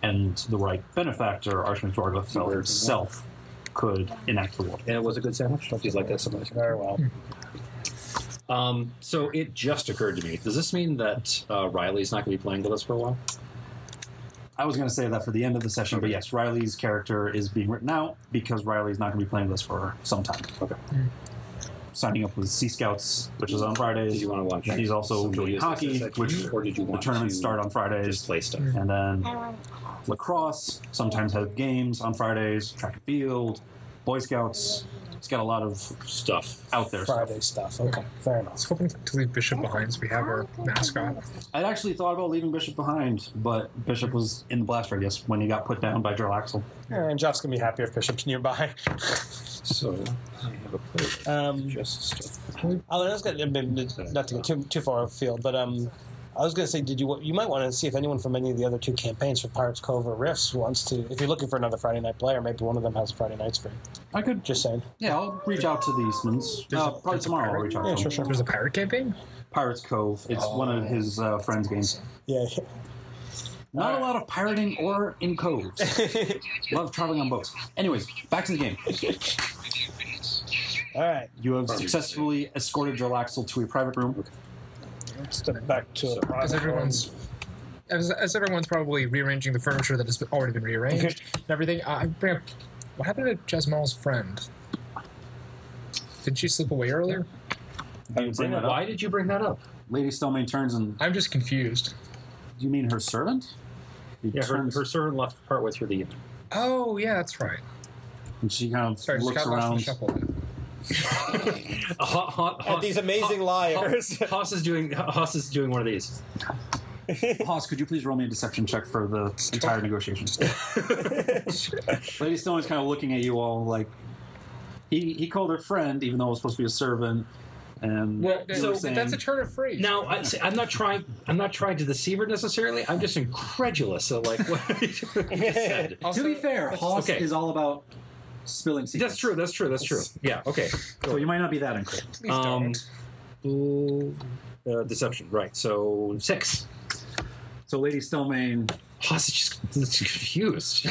and the right benefactor, Archmage Vargasol himself could enact the warding. And it was a good sandwich. Don't you like that so much? Very well. So it just occurred to me. Does this mean that Riley's not going to be playing with us for a while? I was going to say that for the end of the session, but yes, Riley's character is being written out because Riley's not going to be playing with us for some time. Okay. Signing up with Sea Scouts, which is on Fridays. Did you want to watch? He's also some doing videos hockey, that which or did you the want tournaments to start on Fridays. just play stuff? And then lacrosse, sometimes has games on Fridays, track and field, Boy Scouts. It's got a lot of Stuff. out there. Friday stuff. Okay, fair I enough. was hoping to leave Bishop behind so we have our mascot. I'd actually thought about leaving Bishop behind, but Bishop was in the blast radius when he got put down by Jarlaxle. Yeah, and Jeff's gonna be happy if Bishop's nearby. So I have a plate. Just stuff. I was gonna, not to get too far afield, but I was going to say, you might want to see if anyone from any of the other two campaigns for Pirates Cove or Rifts wants to. If you're looking for another Friday night player, maybe one of them has Friday nights free. I could Just saying. Yeah, I'll reach out to the Eastmans. Probably tomorrow I'll reach out to them. Sure. There's a pirate campaign? Pirates Cove. It's one of his friends' games. Yeah. Not a lot of pirating or in coves. A lot of traveling on boats. Anyways, back to the game. All right. You have successfully escorted Jarlaxle to a private room. Let's step back to As everyone's probably rearranging the furniture that has already been rearranged and everything, I bring up, what happened to Jesmal's friend? Didn't she slip away earlier? Why did you bring that up? Lady Stelmane turns and... I'm just confused. You mean her servant? Yeah, her servant left partway through the evening. Oh, yeah, that's right. And she kind of Sorry, looks just got lost in the around. shuffle. And these amazing liars. Haas is doing one of these. Haas, could you please roll me a deception check for the entire negotiation? Lady Stone is kind of looking at you all like... He called her friend, even though it was supposed to be a servant. And Well, you so were saying- that's a turn of phrase. Now, I'm not trying to deceive her necessarily. I'm just incredulous of like what you just said. To be fair, Haas okay. is all about spilling secrets. That's true. Yeah. Okay. So you might not be that incredible. Please don't. Deception. Right. So 6. So Lady Stelmane Haas is just confused.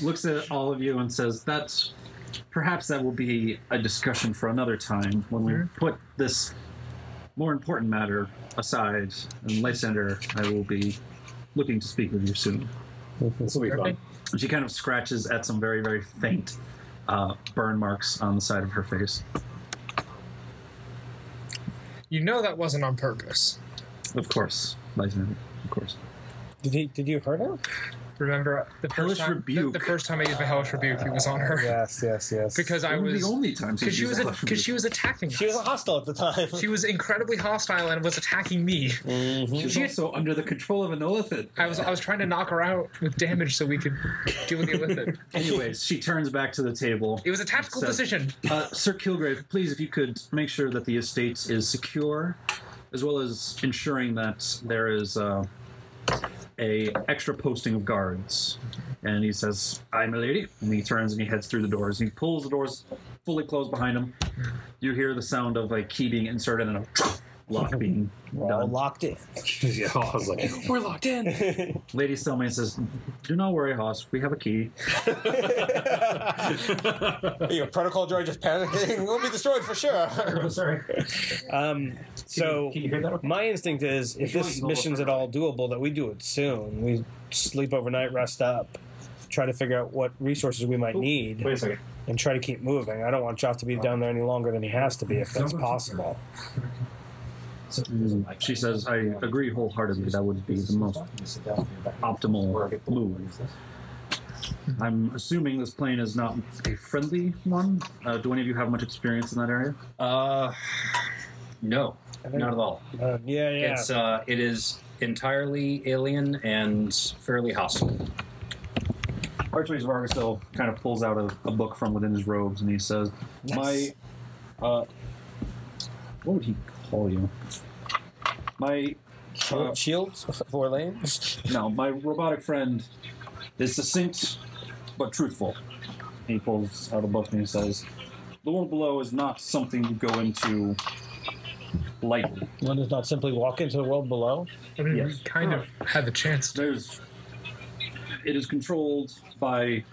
looks at all of you and says, perhaps that will be a discussion for another time when we put this more important matter aside. And Lysander, I will be looking to speak with you soon. This will be fun. And she kind of scratches at some very, very faint burn marks on the side of her face. You know that wasn't on purpose. Of course, Lysander, of course. Did you hurt her? Remember Hellish Rebuke. the first time I used my Hellish Rebuke, it was on her. Yes. Because I One of was the only times because she was attacking. She was hostile at the time. She was incredibly hostile and was attacking me. She was also under the control of an Olithid. I was trying to knock her out with damage so we could deal with it. Anyways, she turns back to the table. It was a tactical decision. Sir Kilgrave, please, if you could make sure that the estate is secure, as well as ensuring that there is a extra posting of guards. And he says, "Aye, my lady." And he turns and he heads through the doors. And he pulls the doors fully closed behind him. You hear the sound of a key being inserted and a lock being We're all done. locked in. Yeah, I was like, we're locked in. Lady Stillman says, "Do not worry, Hoss. We have a key." Your protocol droid just panicking. We'll be destroyed for sure. Sorry. So Can you hear that? my instinct is, if this mission's at all doable, that we do it soon. We sleep overnight, rest up, try to figure out what resources we might need, Wait a second. and try to keep moving. I don't want Joff to be down there any longer than he has to be, if that's possible. She says, "I agree wholeheartedly. That would be the most optimal move." I'm assuming this plane is not a friendly one. Do any of you have much experience in that area? No, not at all. Yeah. It is entirely alien and fairly hostile. Archmage Vargasel kind of pulls out a book from within his robes, and he says, Nice. what would he call you? My Shields? 4 lanes? No, my robotic friend is succinct but truthful. He pulls out a book and he says, "The world below is not something you go into lightly. One does not simply walk into the world below. I mean, Yes. we kind of had the chance to. It is controlled by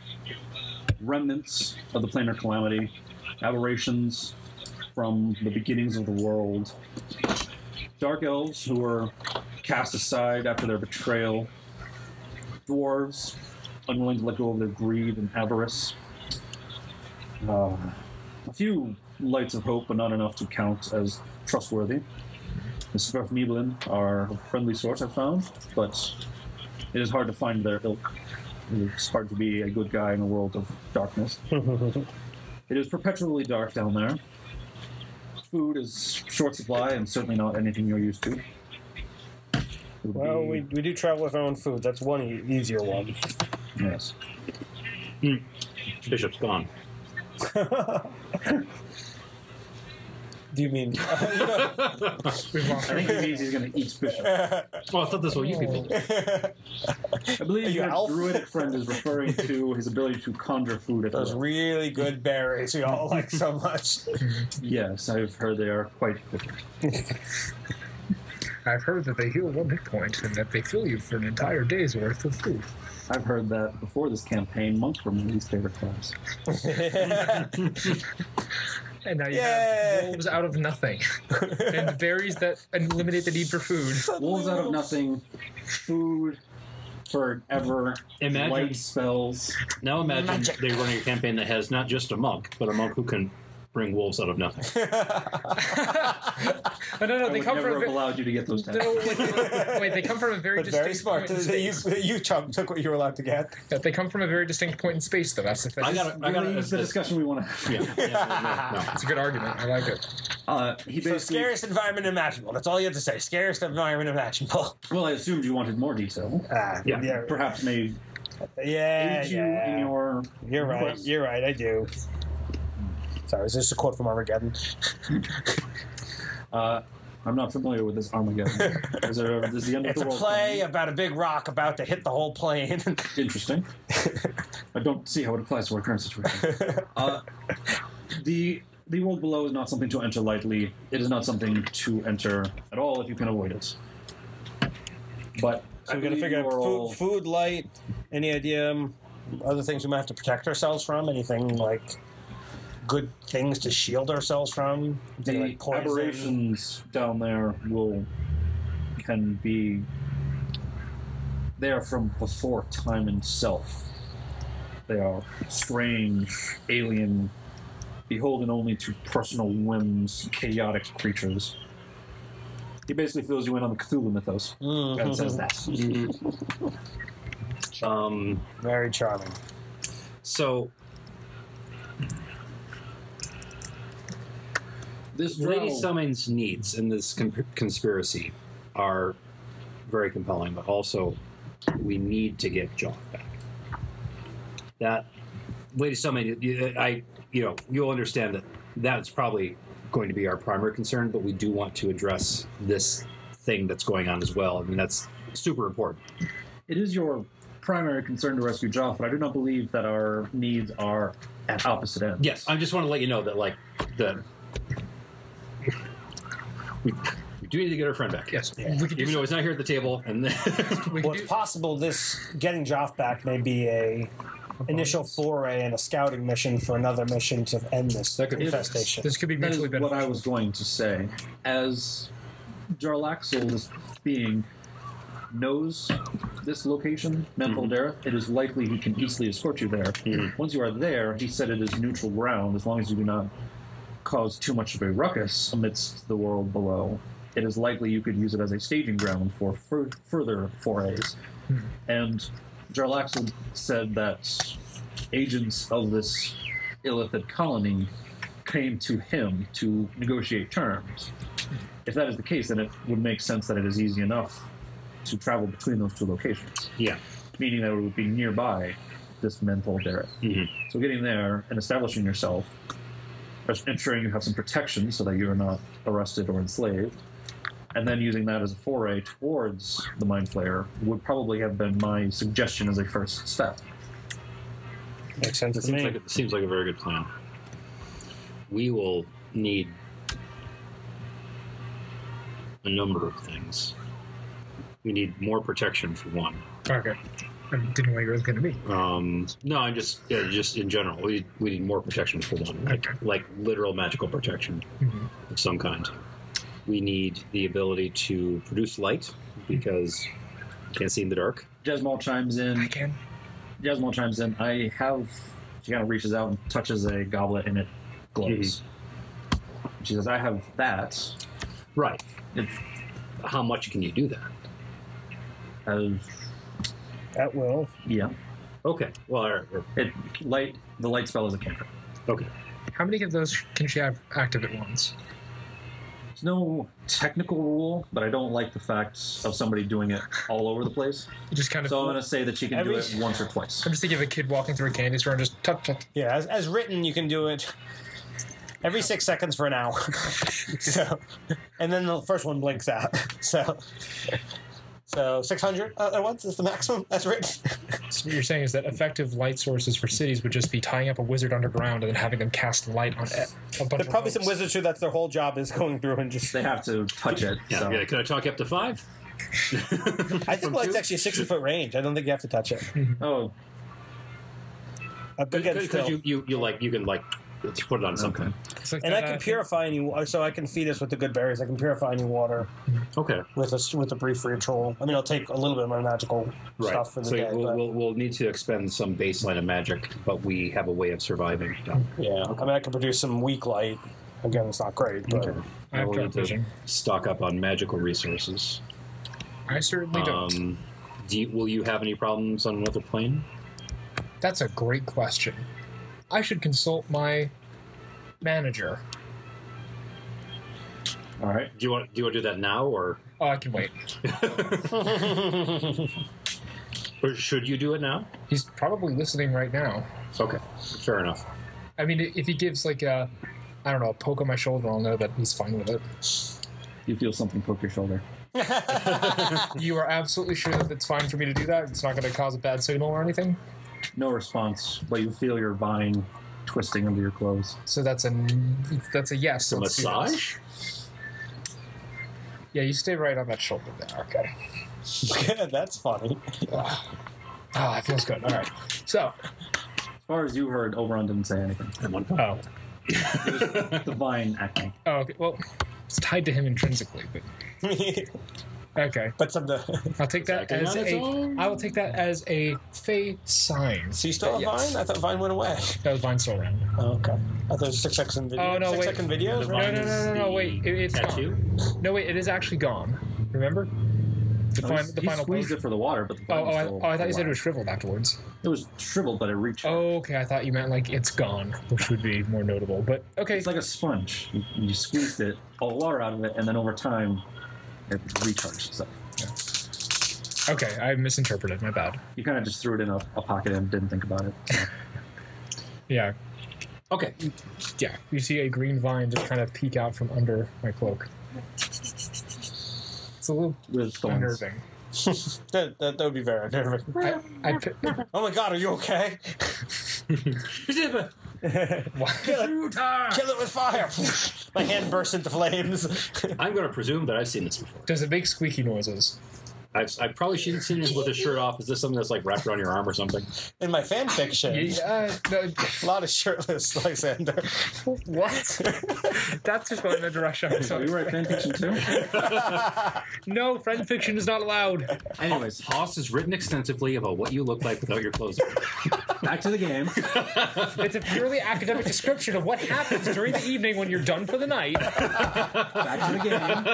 remnants of the planar calamity, aberrations from the beginnings of the world, dark elves who were cast aside after their betrayal, dwarves unwilling to let go of their greed and avarice, a few lights of hope, but not enough to count as trustworthy. The Sverfnibelin are a friendly sort, I've found, but it is hard to find their ilk. It's hard to be a good guy in a world of darkness. It is perpetually dark down there. Food is short supply and certainly not anything you're used to. It would Well, be- we do travel with our own food. That's one easier one. Yes. Bishop's gone. Do you mean... I think he means he's going to eat Bishop. Well, I thought that's what you people did. I believe You your elf? druidic friend is referring to his ability to conjure food at Those will. really good berries we all like so much. Yes, I've heard they are quite different. I've heard that they heal 1 hit point and that they fill you for an entire day's worth of food. I've heard that before this campaign, monks were my least favorite class. And now you Yay! have wolves out of nothing. And berries that eliminate the need for food. Wolves out of nothing, food forever, Imagine- light spells. Now imagine they're running a campaign that has not just a monk, but a monk who can bring wolves out of nothing. Oh, no, I they would come never from have a allowed you to get those no, tattoos. wait, they come from a very But distinct very smart. point in space. You took what you were allowed to get. They come from a very distinct point in space, though. That's the thing. I got Really, it. the discussion we want to have. Yeah. It's a good argument. I like it. He So basically. scariest environment imaginable. That's all you have to say. Scariest environment imaginable. Well, I assumed you wanted more detail. Yeah. Perhaps may Yeah, aid you in your. You're right. request. You're right. I do. Sorry, is this a quote from Armageddon? I'm not familiar with this Armageddon. Is the end of It's the a world play coming? about a big rock about to hit the whole plane. Interesting. I don't see how it applies to our current situation. The world below is not something to enter lightly. It is not something to enter at all if you can avoid it. But So we're going to figure out food, light, any idea, other things we might have to protect ourselves from? Anything like good things to shield ourselves from? the Anything like poison? aberrations down there can be there from before time itself. They are strange, alien, beholden only to personal whims, chaotic creatures. He basically fills you in on the Cthulhu mythos and says that. Very charming. So, This Lady Drow- Summon's needs in this conspiracy are very compelling, but also we need to get Joff back. That Lady Summon, you'll understand that that's probably going to be our primary concern, but we do want to address this thing that's going on as well. I mean, that's super important. It is your primary concern to rescue Joff, but I do not believe that our needs are at opposite ends. Yes, I just want to let you know that, we do need to get our friend back. Yes. Yeah. We could Even though he's not here at the table, and we Well, could it's possible this getting Joff back may be a initial foray and a scouting mission for another mission to end this That could be- infestation. this could be That is mutually what beneficial. I was going to say. As Jarlaxle, this being, knows this location, Mount Voldera, it is likely he can easily escort you there. Once you are there, he said it is neutral ground as long as you do not cause too much of a ruckus amidst the world below. It is likely you could use it as a staging ground for further forays. And Jarlaxle said that agents of this Illithid colony came to him to negotiate terms. If that is the case, then it would make sense that it is easy enough to travel between those two locations, yeah. meaning that it would be nearby this mental Derek. So getting there and establishing yourself, ensuring you have some protection so that you are not arrested or enslaved, and then using that as a foray towards the Mind Flayer would probably have been my suggestion as a first step. Makes sense to me. Seems like a very good plan. We will need a number of things. We need more protection for one. Okay. I didn't know what you were going to be. No, I'm just in general. We need more protection for one, like literal magical protection of some kind. We need the ability to produce light because you can't see in the dark. Jesmal chimes in. I can. Jesmal chimes in. I have. She kind of reaches out and touches a goblet, and it glows. She says, "I have that." Right. It's How much can you do that? At will. Yeah. Okay. Well, The light spell is a cantrip. okay. How many of those can she have active at once? There's no technical rule, but I don't like the fact of somebody doing it all over the place. You just kind of. So I'm going to say that she can do it once or twice. I'm just thinking of a kid walking through a candy store and just tut tut. Yeah, as written, you can do it every 6 seconds for an hour. So, and then the first one blinks out. So 600 at once is the maximum. That's written. So what you're saying is that effective light sources for cities would just be tying up a wizard underground and then having them cast light on a bunch There's of probably some roads. wizards who that's their whole job is going through and just. They have to touch it. Yeah. So. Yeah. Can I talk up to 5? I think light's actually a 60-foot range. I don't think you have to touch it. Oh, Again, Because still. you can put it on something. It's like And that, I can purify any, so I can feed us with the good berries. I can purify any water Okay. with a brief ritual. I mean, I'll take a little bit of my magical Right. stuff for the So day. but, we'll need to expend some baseline of magic, but we have a way of surviving. yeah, I mean, I can produce some weak light. Again, it's not great, but I have We'll dark need to vision. stock up on magical resources. I certainly don't. Will you have any problems on another plane? That's a great question. I should consult my manager. all right. Do you want to do that now, or Oh, I can wait. should you do it now? He's probably listening right now. Okay, fair enough. I mean, if he gives like a, I don't know, a poke on my shoulder, I'll know that he's fine with it. You feel something poke your shoulder. You are absolutely sure that it's fine for me to do that? It's not going to cause a bad signal or anything? No response, but you feel your vine twisting under your clothes. So that's a yes. A Let's do this. massage? Yeah, you stay right on that shoulder there. Okay. that's funny. Ah, it feels good. All right. So, As far as you heard, Oberon didn't say anything. oh, The vine acting. okay. Well, it's tied to him intrinsically, but okay. but some I'll take that acting as on its a. own. I will take that as a fey sign. So you still have Yes. Vine? I thought Vine went away. That was Vine still around. Oh, okay. I thought it was 6 second video. Oh, no, 6 wait. second videos, The right? Vine No, is no, the wait. It's tattoo? gone. No, wait. It is actually gone. Remember? The he final squeezed potion. it for the water, but the Oh, vine was I still thought you said it alive. was shriveled afterwards. It was shriveled, but it reached. Oh, okay. I thought you meant like it's gone, which would be more notable. But okay. It's like a sponge. You squeezed it, all the water out of it, and then over time, it recharged itself. Okay, I misinterpreted. My bad. You kind of just threw it in a pocket and didn't think about it. So. Yeah, Okay. yeah. You see a green vine just kind of peek out from under my cloak. It's a little With thorns. unnerving. That would be very unnerving. Oh my god, are you okay? Kill it with fire! My hand bursts into flames. I'm going to presume that I've seen this before. Does it make squeaky noises? I probably shouldn't have seen it with his shirt off. Is this something that's like wrapped around your arm or something? In my fan fiction, No, a lot of shirtless Lysander. what? That's just going in a direction. I'm So sorry. you write fanfiction too? No, friend fiction is not allowed. Anyways, Haas has written extensively about what you look like without your clothes on. back to the game. It's a purely academic description of what happens during the evening when you're done for the night. Back to the game.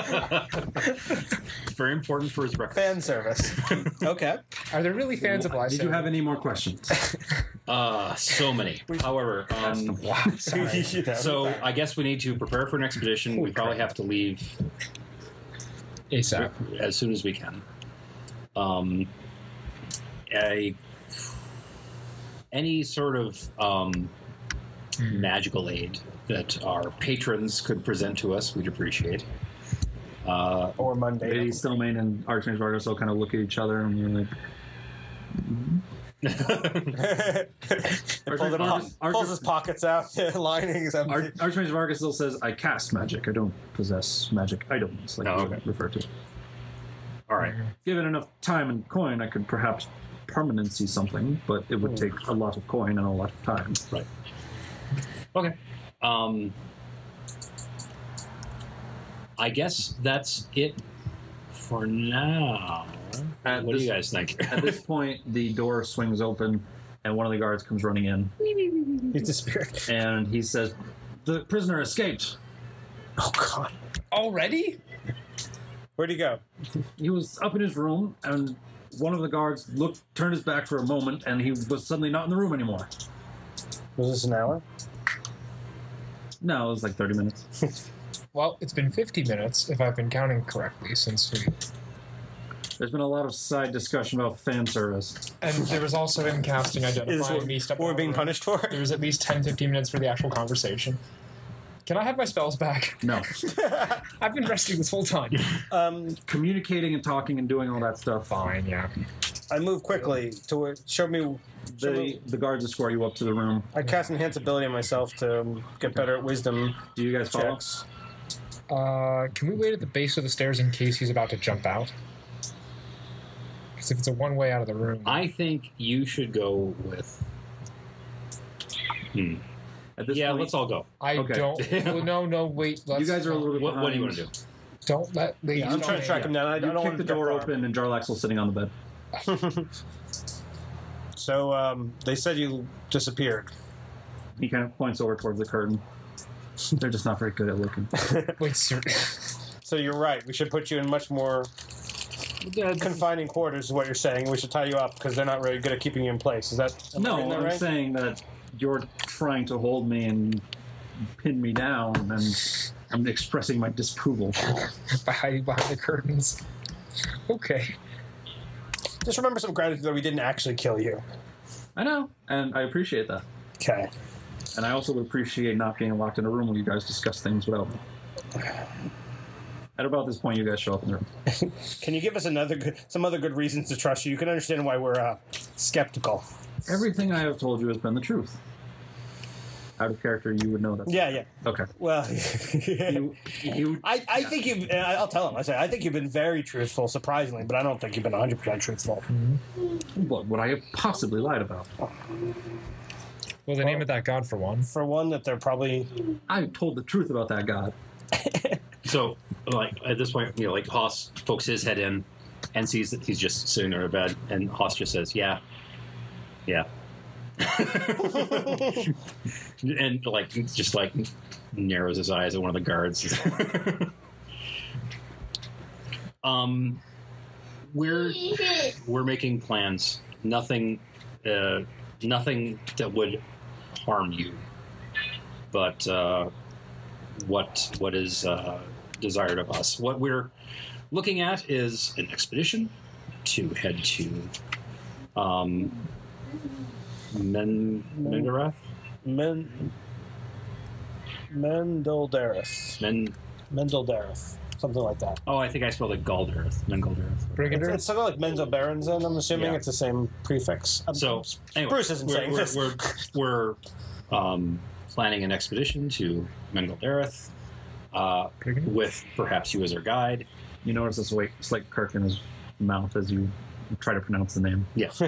It's very important for his record. Fan service. Okay. Are there really fans of Lysander? Did you have any more questions? So many. However, Sorry. so I guess we need to prepare for an expedition. We probably have to leave ASAP. as soon as we can. Any sort of magical aid that our patrons could present to us, we'd appreciate. Or Monday. Lady Stillmain and Archmage Vargas all kind of look at each other and we're like, Pulls his pockets out, the linings empty. Archmage Vargas still says, I cast magic. I don't possess magic items, like Oh, you okay. refer to. All right. Given enough time and coin, I could perhaps permanency something, but it would take a lot of coin and a lot of time. Right. Okay. I guess that's it for now. At What do this- you guys think? At this point, the door swings open, and one of the guards comes running in, He's disappeared. and he says, "The prisoner escaped. Oh god. Already? Where'd he go? He was up in his room, and one of the guards turned his back for a moment, and he was suddenly not in the room anymore. Was this an hour? No, it was like 30 minutes. Well, it's been 50 minutes, if I've been counting correctly, since we... There's been a lot of side discussion about fan service. And there was also him casting Is this identifying me stuff. what we're being punished for? There was at least 10-15 minutes for the actual conversation. Can I have my spells back? No. I've been resting this whole time. Communicating and talking and doing all that stuff. Fine, yeah. I move quickly to show me. The guards escort you up to the room. I cast enhance ability on myself to get better at wisdom Do you guys follow? checks. Can we wait at the base of the stairs in case he's about to jump out? Because if it's a one way out of the room... I think you should go with. At this Yeah, point, let's all go. I Okay. don't... No, wait. Let's, you guys are a little bit What do you behind. want to do? Don't let... Yeah, I'm trying to track him down. I You don't kick want the to get door far. open, and Jarlaxle's sitting on the bed. So they said you disappeared. He kind of points over towards the curtain. They're just not very good at looking. Wait, sir. So you're right. We should put you in much more confining quarters. Is what you're saying? We should tie you up because they're not really good at keeping you in place. Is that am I reading No, that I'm right? saying that you're trying to hold me and pin me down, and I'm expressing my disapproval. behind the curtains. Okay. Just remember some gratitude that we didn't actually kill you. I know, and I appreciate that. Okay. And I also would appreciate not being locked in a room when you guys discuss things without me. At about this point, you guys show up in the room. Can you give us some other good reasons to trust you? You can understand why we're skeptical. Everything I have told you has been the truth. Out of character, you would know that. Yeah. Okay. Well, You I think you've. I'll tell him. I think you've been very truthful, surprisingly, but I don't think you've been 100% truthful. what would I have possibly lied about? Well, the name of that god for one. For one, that they're probably. I told the truth about that god. So, like, at this point, like, Haas pokes his head in and sees that he's just sitting there in bed, and Haas just says, yeah. And, like, just, like, narrows his eyes at one of the guards. we're making plans. Nothing that would harm you. But what is desired of us? What we're looking at is an expedition to head to Mendareth? Mendeldareth. Something like that. Oh, I think I spelled it Galdareth. Brigadier? It's something like Menzo Baronzen, I'm assuming. Yeah. It's the same prefix. So, anyway, Bruce isn't saying this. We're planning an expedition to Mengaldareth with perhaps you as our guide. You notice this slight kirk in his mouth as you try to pronounce the name. Yes.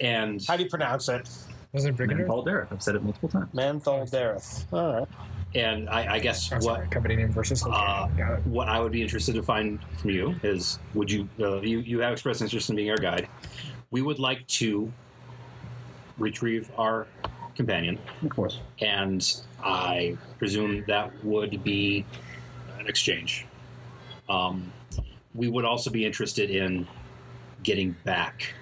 And How do you pronounce it? Wasn't it Brigadier? Dareth. I've said it multiple times. Manthaldareth. All right. and I guess Oh, sorry, company name versus location. Got it. what I would be interested to find from you is, would you you have expressed interest in being our guide? We would like to retrieve our companion, Of course. and I presume that would be an exchange. We would also be interested in getting back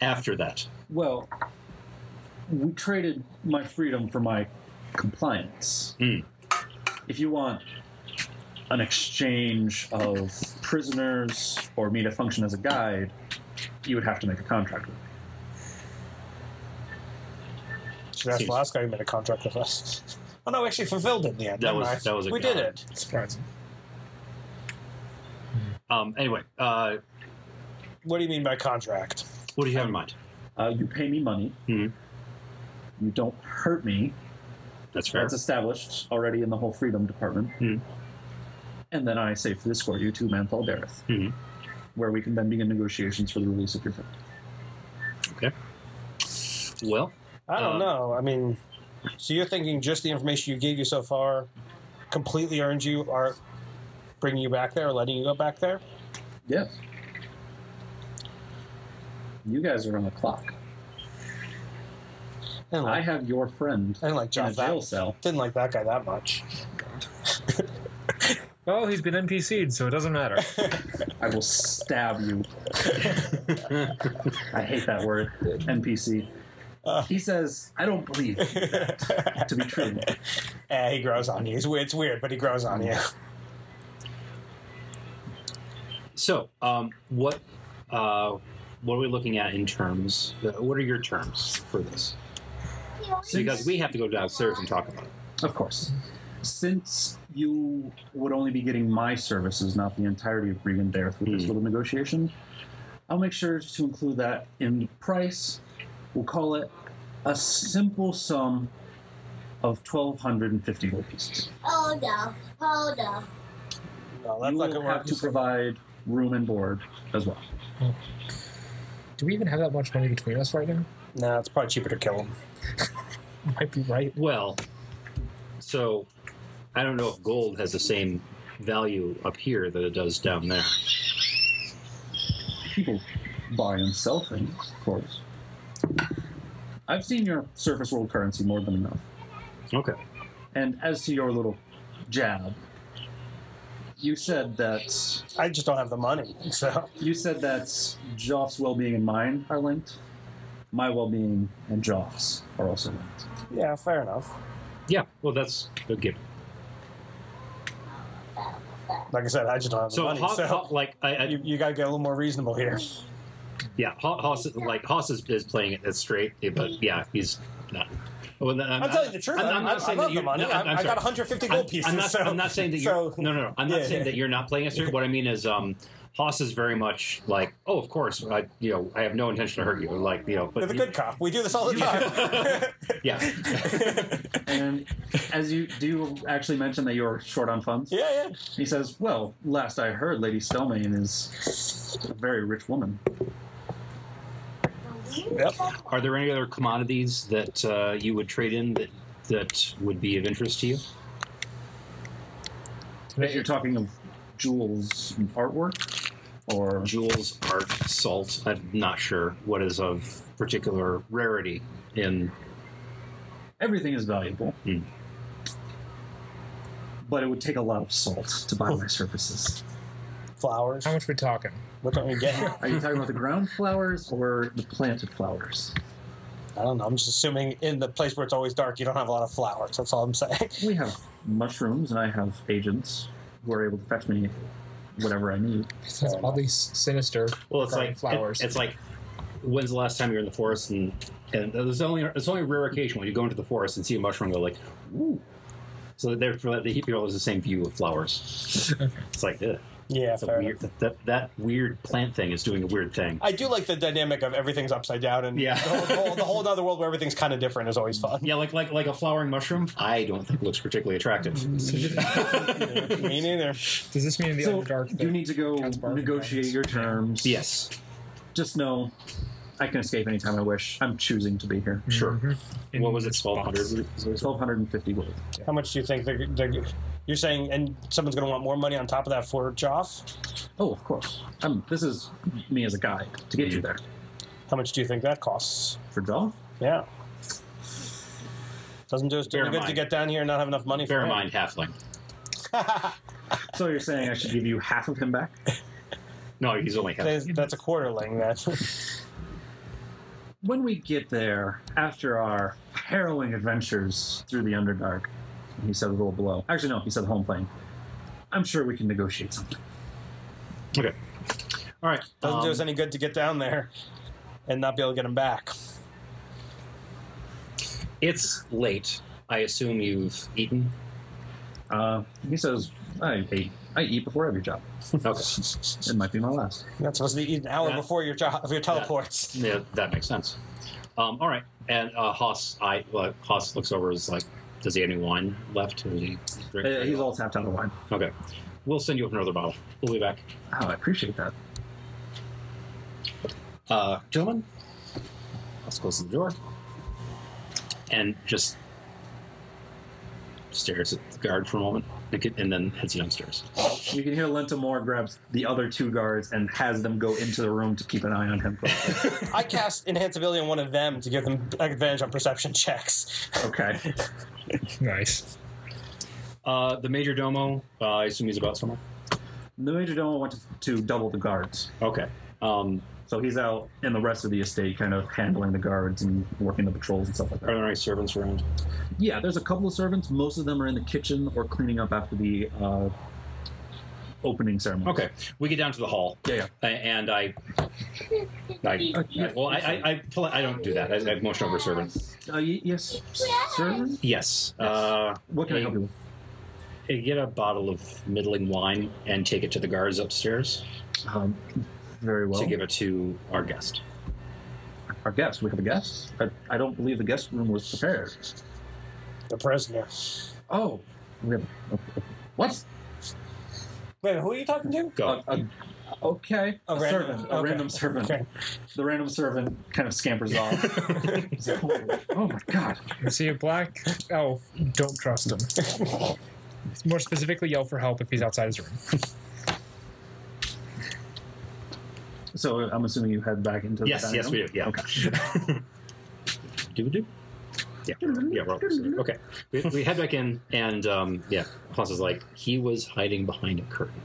after that. Well, we traded my freedom for my compliance. If you want an exchange of prisoners or me to function as a guide, you would have to make a contract with me. So that's the last guy who made a contract with us. Oh no, we actually fulfilled it in the end. That Never was- mind. that was a we god. did it. Surprising. Anyway, What do you mean by contract? what do you have in mind? You pay me money. Mhm. You don't hurt me. That's fair. That's established already in the whole freedom department. Mhm. And then I safely escort you to Manthal Dareth, Mhm. where we can then begin negotiations for the release of your friend. Okay. Well, I don't know. I mean, so you're thinking just the information you gave you so far completely earned you or bringing you back there or letting you go back there? Yes. You guys are on the clock. I didn't I like, have your friend I didn't like in a Josh jail that. cell. Didn't like that guy that much. Well, he's been NPC'd, so it doesn't matter. I will stab you. I hate that word, NPC. He says, I don't believe that to be true. He grows on you. It's weird, but he grows on you. so what are we looking at in terms? What are your terms for this? Because we have to go downstairs and talk about it. Of course. Since you would only be getting my services, not the entirety of Regan Dareth with this little negotiation, I'll make sure to include that in the price. We'll call it a simple sum of 1,250 gold pieces. Hold on. No, that's You not will gonna have work. to provide room and board as well. Do we even have that much money between us right now? No, it's probably cheaper to kill him. Might be right. Well, so I don't know if gold has the same value up here that it does down there. People buy and sell things, of course. I've seen your surface world currency more than enough. Okay. And as to your little jab, you said that I just don't have the money, so... Joff's well-being and mine are linked. My well-being and Joff's are also linked. Yeah, fair enough. Yeah. Well, that's a given. Like I said, I just don't have the So, money, so... You gotta get a little more reasonable here. yeah, Haas is playing it straight, but yeah, he's not. Well, I'm telling you the truth. I love the money. I got 150 gold pieces. I'm not saying that you're. so- No. I'm not saying that you're not playing it straight. What I mean is, Haas is very much like, oh, of course, I have no intention to hurt you. Like, but You're the good cop. We do this all the time. yeah. And do you actually mention that you're short on funds? Yeah. He says, well, last I heard, Lady Stelmane is a very rich woman. Yep. Are there any other commodities that you would trade in that would be of interest to you? If you're talking of jewels and artwork, or Jewels, art, salt. I'm not sure what is of particular rarity in. everything is valuable. But it would take a lot of salt to buy my services. flowers. How much we talking? What don't we get? Are you talking about the ground flowers or the planted flowers? I don't know. I'm just assuming in the place where it's always dark, you don't have a lot of flowers. That's all I'm saying. We have mushrooms, and I have agents who are able to fetch me whatever I need. That's all these sinister Well, it's garden like flowers. It's like, when's the last time you were in the forest? And there's only a rare occasion when you go into the forest and see a mushroom go like, ooh. So therefore, the people has the same view of flowers. It's like, ugh. Yeah, It's a fair weird, enough. that weird plant thing is doing a weird thing. I do like the dynamic of everything's upside down, and Yeah. the whole other world where everything's kind of different is always fun. Yeah, like a flowering mushroom. I don't think looks particularly attractive. Me neither. Does this mean in the So Underdark? you need to go Counts bar- negotiate your terms. Yes, Just know I can escape anytime I wish. I'm choosing to be here. sure. In What was it? this 1,200. 1,250 gold. How much do you think you're saying? And someone's going to want more money on top of that for Joff? Oh, of course. This is me as a guide to get you there. How much do you think that costs? For Joff? Yeah. Doesn't do us too Bear in good to mind. get down here and not have enough money Bear for in him. mind, halfling. So you're saying I should give you half of him back? No, he's only half. That's a quarterling. When we get there, after our harrowing adventures through the Underdark, he said the world below. Actually, no, he said the home plane. I'm sure we can negotiate something. Okay. All right. Doesn't do us any good to get down there and not be able to get him back. It's late. I assume you've eaten. He says, I eat before every job. Okay. It might be my last. That's supposed to be an hour Yeah. before your teleports. Yeah, that makes sense. All right. And Haas looks over. Is like, does he have any wine left? Or does he drink? He's all tapped out of wine. Okay. We'll send you up another bottle. We'll be back. Oh, I appreciate that. Gentlemen, let's close the door. And just stares at the guard for a moment and then heads downstairs. You can hear Lentamore grabs the other two guards and has them go into the room to keep an eye on him. I cast enhance ability on one of them to give them advantage on perception checks. Okay. Nice. The major domo, I assume he's about somewhere. The major domo went to double the guards. Okay. So he's out in the rest of the estate kind of handling the guards and working the patrols and stuff like Are that. there any servants around? Yeah, there's a couple of servants. Most of them are in the kitchen or cleaning up after the opening ceremony. Okay. We get down to the hall. Yeah. And I don't do that. I motion over a servant. Yes, servant? Yes. What can I help you with? Get a bottle of middling wine and take it to the guards upstairs Very well. to give it to our guest. Our guest. We have a guest? I don't believe the guest room was prepared. The prisoner. Oh. We have what? Wait, who are you talking to? Go. Okay. A A random- servant. A okay. random servant. Okay. The random servant kind of scampers off. He's like, oh my god. Is he a black elf? Don't trust him. More specifically, yell for help if he's outside his room. So I'm assuming you head back into the Yes, dining yes, room? we do. Yeah. Okay. Do we do? Yeah. Yeah, we're all- okay. We head back in, and Haas is like, he was hiding behind a curtain.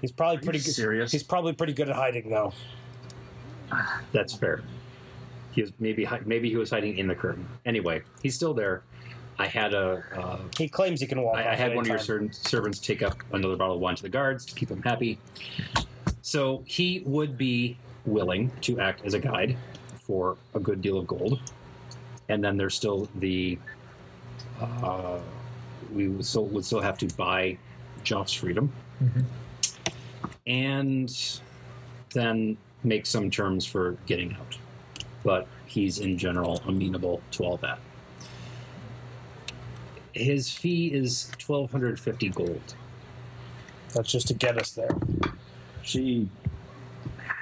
He's probably pretty good. serious? He's probably pretty good at hiding, though. That's fair. He was maybe he was hiding in the curtain. Anyway, he's still there. I had He claims he can walk. I off had at one of your any time. servants take up another bottle of wine to the guards to keep them happy. So he would be willing to act as a guide for a good deal of gold. And then there's still the... we would still have to buy Joff's freedom. Mm-hmm. And then make some terms for getting out. But he's in general amenable to all that. His fee is 1,250 gold. That's just to get us there. She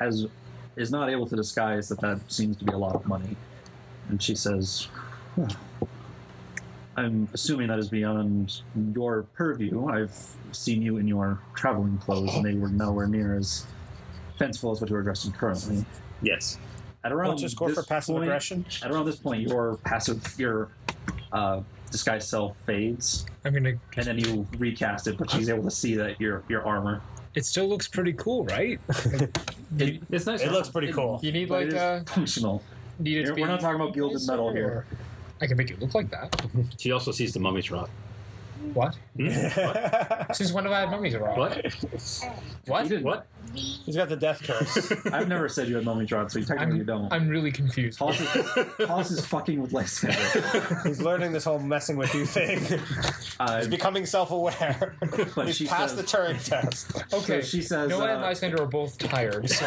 is not able to disguise that seems to be a lot of money. And she says, I'm assuming that is beyond your purview. I've seen you in your traveling clothes, and they were nowhere near as fanciful as what you're dressed in currently. Yes. At around What's your score this for passive point- aggression? At around this point, your disguised self fades, I'm gonna. and then you recast it, but she's able to see that your armor It still looks pretty cool, right? It's nice. It looks pretty cool. You need But like it is functional. need it to be. We're not talking about gilded metal here. I can make it look like that. She also sees the mummy's rot. What? What? Since when have I had mummies around? What? What? What? He's got the death curse. I've never said you had mummy rot, so technically you don't. I'm really confused. Hollis is fucking with Lysander. He's learning this whole messing with you thing. He's becoming self-aware. But He's she passed says- the Turing test. Okay, So she says, Noah and Lysander are both tired. So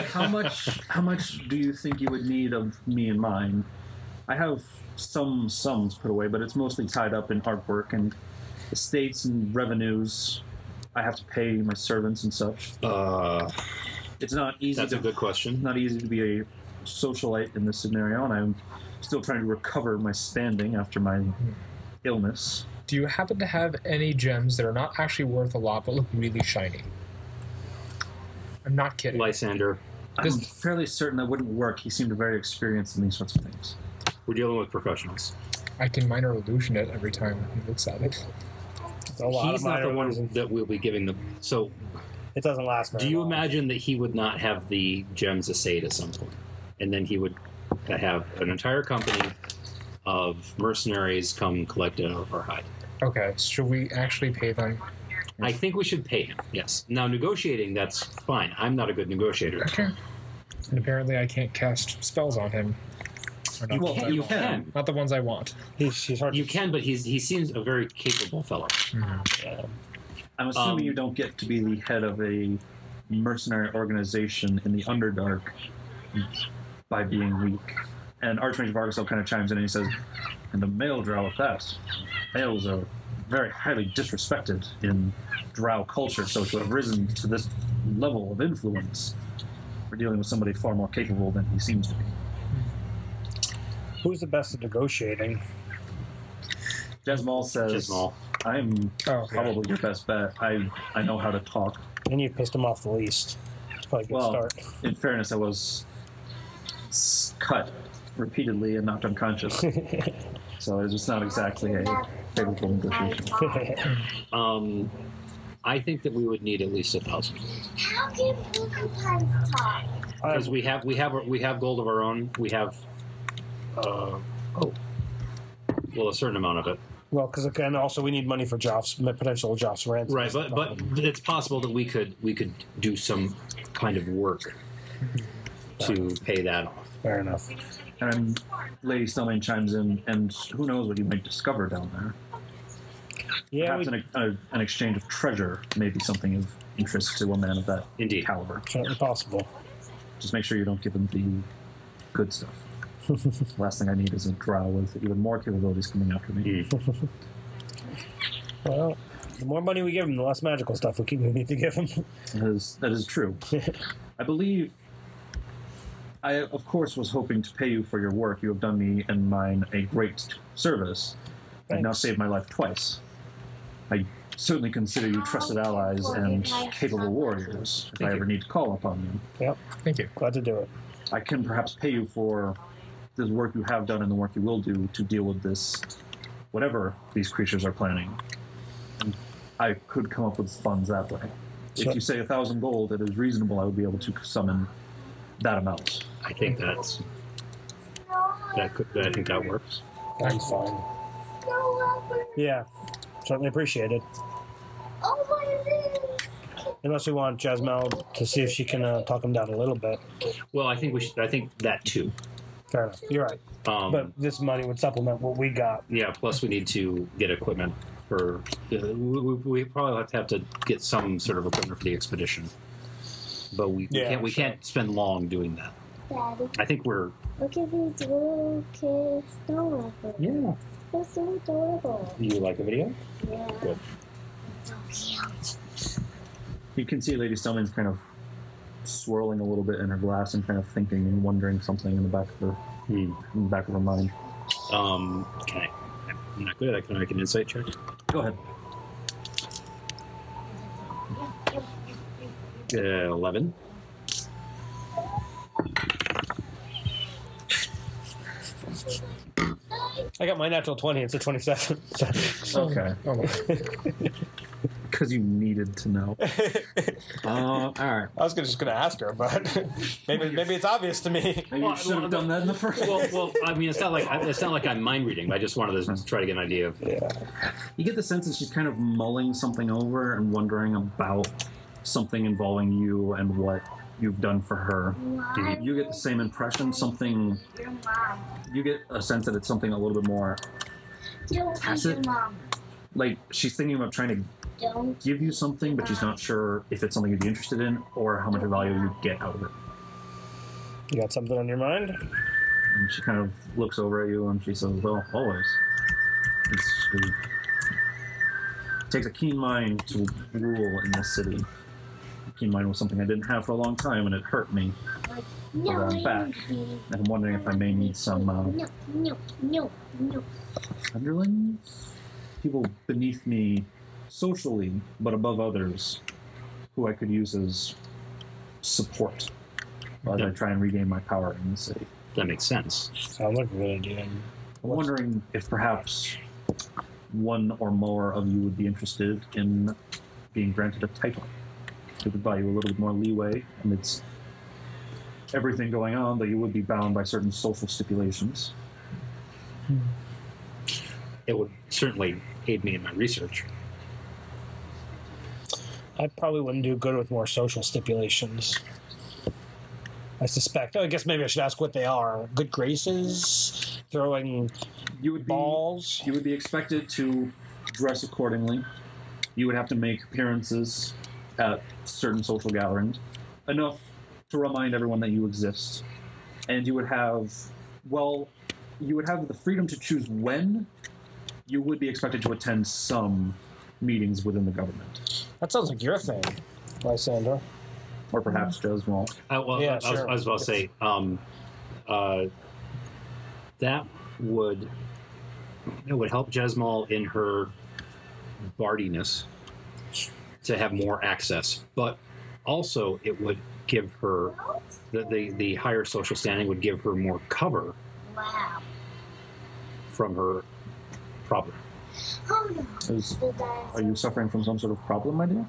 How much do you think you would need of me and mine? I have some sums put away, but it's mostly tied up in artwork and estates and revenues. I have to pay my servants and such. It's not easy. That's a good question. Not easy to be a socialite in this scenario, and I'm still trying to recover my standing after my illness. do you happen to have any gems that are not actually worth a lot but look really shiny? I'm not kidding. Lysander, I'm fairly certain that wouldn't work. He seemed very experienced in these sorts of things. we're dealing with professionals. I can minor illusion it every time he looks at it. It's a lot He's of not minor the one illusions. that we'll be giving the. So, It doesn't last very do you long. imagine that he would not have the gems estate at some point, and then he would have an entire company of mercenaries come collect it out of our hide? Okay, should we actually pay them? I think we should pay him. Yes. Now negotiating, that's fine. I'm not a good negotiator. Okay. And apparently I can't cast spells on him. Or not, Well, the ones I You want. can. Not the ones I want. He's hard You can, but he seems a very capable fellow. I'm assuming Um, you don't get to be the head of a mercenary organization in the Underdark by being weak. And Archmage Vargasel kind of chimes in and he says, and the male drow at that. Males are very highly disrespected in drow culture, so to have risen to this level of influence, we're dealing with somebody far more capable than he seems to be. Who's the best at negotiating? Jesmal says, Jesmal. I'm Oh, okay. probably your best bet. I know how to talk. And you pissed him off the least. It's probably a good Well, start. in fairness, I was cut repeatedly and knocked unconscious. So it's just not exactly a favorable negotiation. I think that we would need at least 1,000 gold How can porcupines talk? because we have gold of our own. We have a certain amount of it. Well, because again, also we need money for Joff's potential Joff's rent. Right, but it's possible that we could do some kind of work to pay that off. Fair enough. And Lady Stillman chimes in, and who knows what you might discover down there. Yeah, Perhaps an exchange of treasure may be something of interest to a man of that Indeed. caliber. certainly possible. Just make sure you don't give him the good stuff. Last thing I need is a drow with even more capabilities coming after me. Well, the more money we give him, the less magical stuff we need to give him. That is true. I believe I, of course, was hoping to pay you for your work. You have done me and mine a great service. You've now Thanks. saved my life twice. I certainly consider you trusted allies and capable warriors if I ever need to call upon you. Yep, Thank you. glad to do it. I can perhaps pay you for the work you have done and the work you will do to deal with this, whatever these creatures are planning. And I could come up with funds that way. Sure. If you say 1,000 gold, it is reasonable I would be able to summon that amount. I think I think that works. That's fine. Yeah, certainly appreciate it. Oh my goodness. Unless we want Jasmine to see if she can talk him down a little bit. Well, I think we should. I think that too. Fair enough. You're right. But this money would supplement what we got. Yeah. Plus, we need to get equipment for. We probably have to get some sort of equipment for the expedition. But we can't spend long doing that. Daddy, I think we're. look at these little kids snow leopards. Yeah. They're so adorable. You like the video? Yeah. Good. So cute. You can see Lady Stillman's kind of swirling a little bit in her glass and kind of thinking and wondering something in the back of her mind. Can I? I'm not good. I can make an insight check. Go ahead. 11. I got my natural 20. It's a 27. Okay. Oh my. Because you needed to know. All right. I was just gonna ask her, but maybe it's obvious to me. Maybe you should have done that in the first. Well, I mean, it's not like I'm mind reading. I just wanted to try to get an idea of. Yeah. You get the sense that she's kind of mulling something over and wondering about something involving you and what you've done for her. You get the same impression. You get a sense that it's something a little bit more tacit. Like she's thinking about trying to give you something, but she's not sure if it's something you'd be interested in or how much value you'd get out of it. You got something on your mind? And she kind of looks over at you and she says, well, always. It takes a keen mind to rule in this city. A keen mind was something I didn't have for a long time and it hurt me. But I'm back. And I'm wondering if I may need some underlings? People beneath me socially, but above others, who I could use as support as I try and regain my power in the city. That makes sense. Sounds like a good idea. I'm wondering if perhaps one or more of you would be interested in being granted a title. It would buy you a little bit more leeway amidst everything going on, though you would be bound by certain social stipulations. It would certainly aid me in my research. I probably wouldn't do good with more social stipulations. I suspect. I guess maybe I should ask what they are. Good graces? Throwing balls? You would be expected to dress accordingly. You would have to make appearances at certain social gatherings. Enough to remind everyone that you exist. And you would have, the freedom to choose when. You would be expected to attend some meetings within the government. That sounds like your thing, Lysander. Or perhaps Jesmal. I sure. was about to say, that would help Jesmal in her bardiness to have more access, but also it would give her the higher social standing would give her more cover from her problem. Are you suffering from some sort of problem, my dear?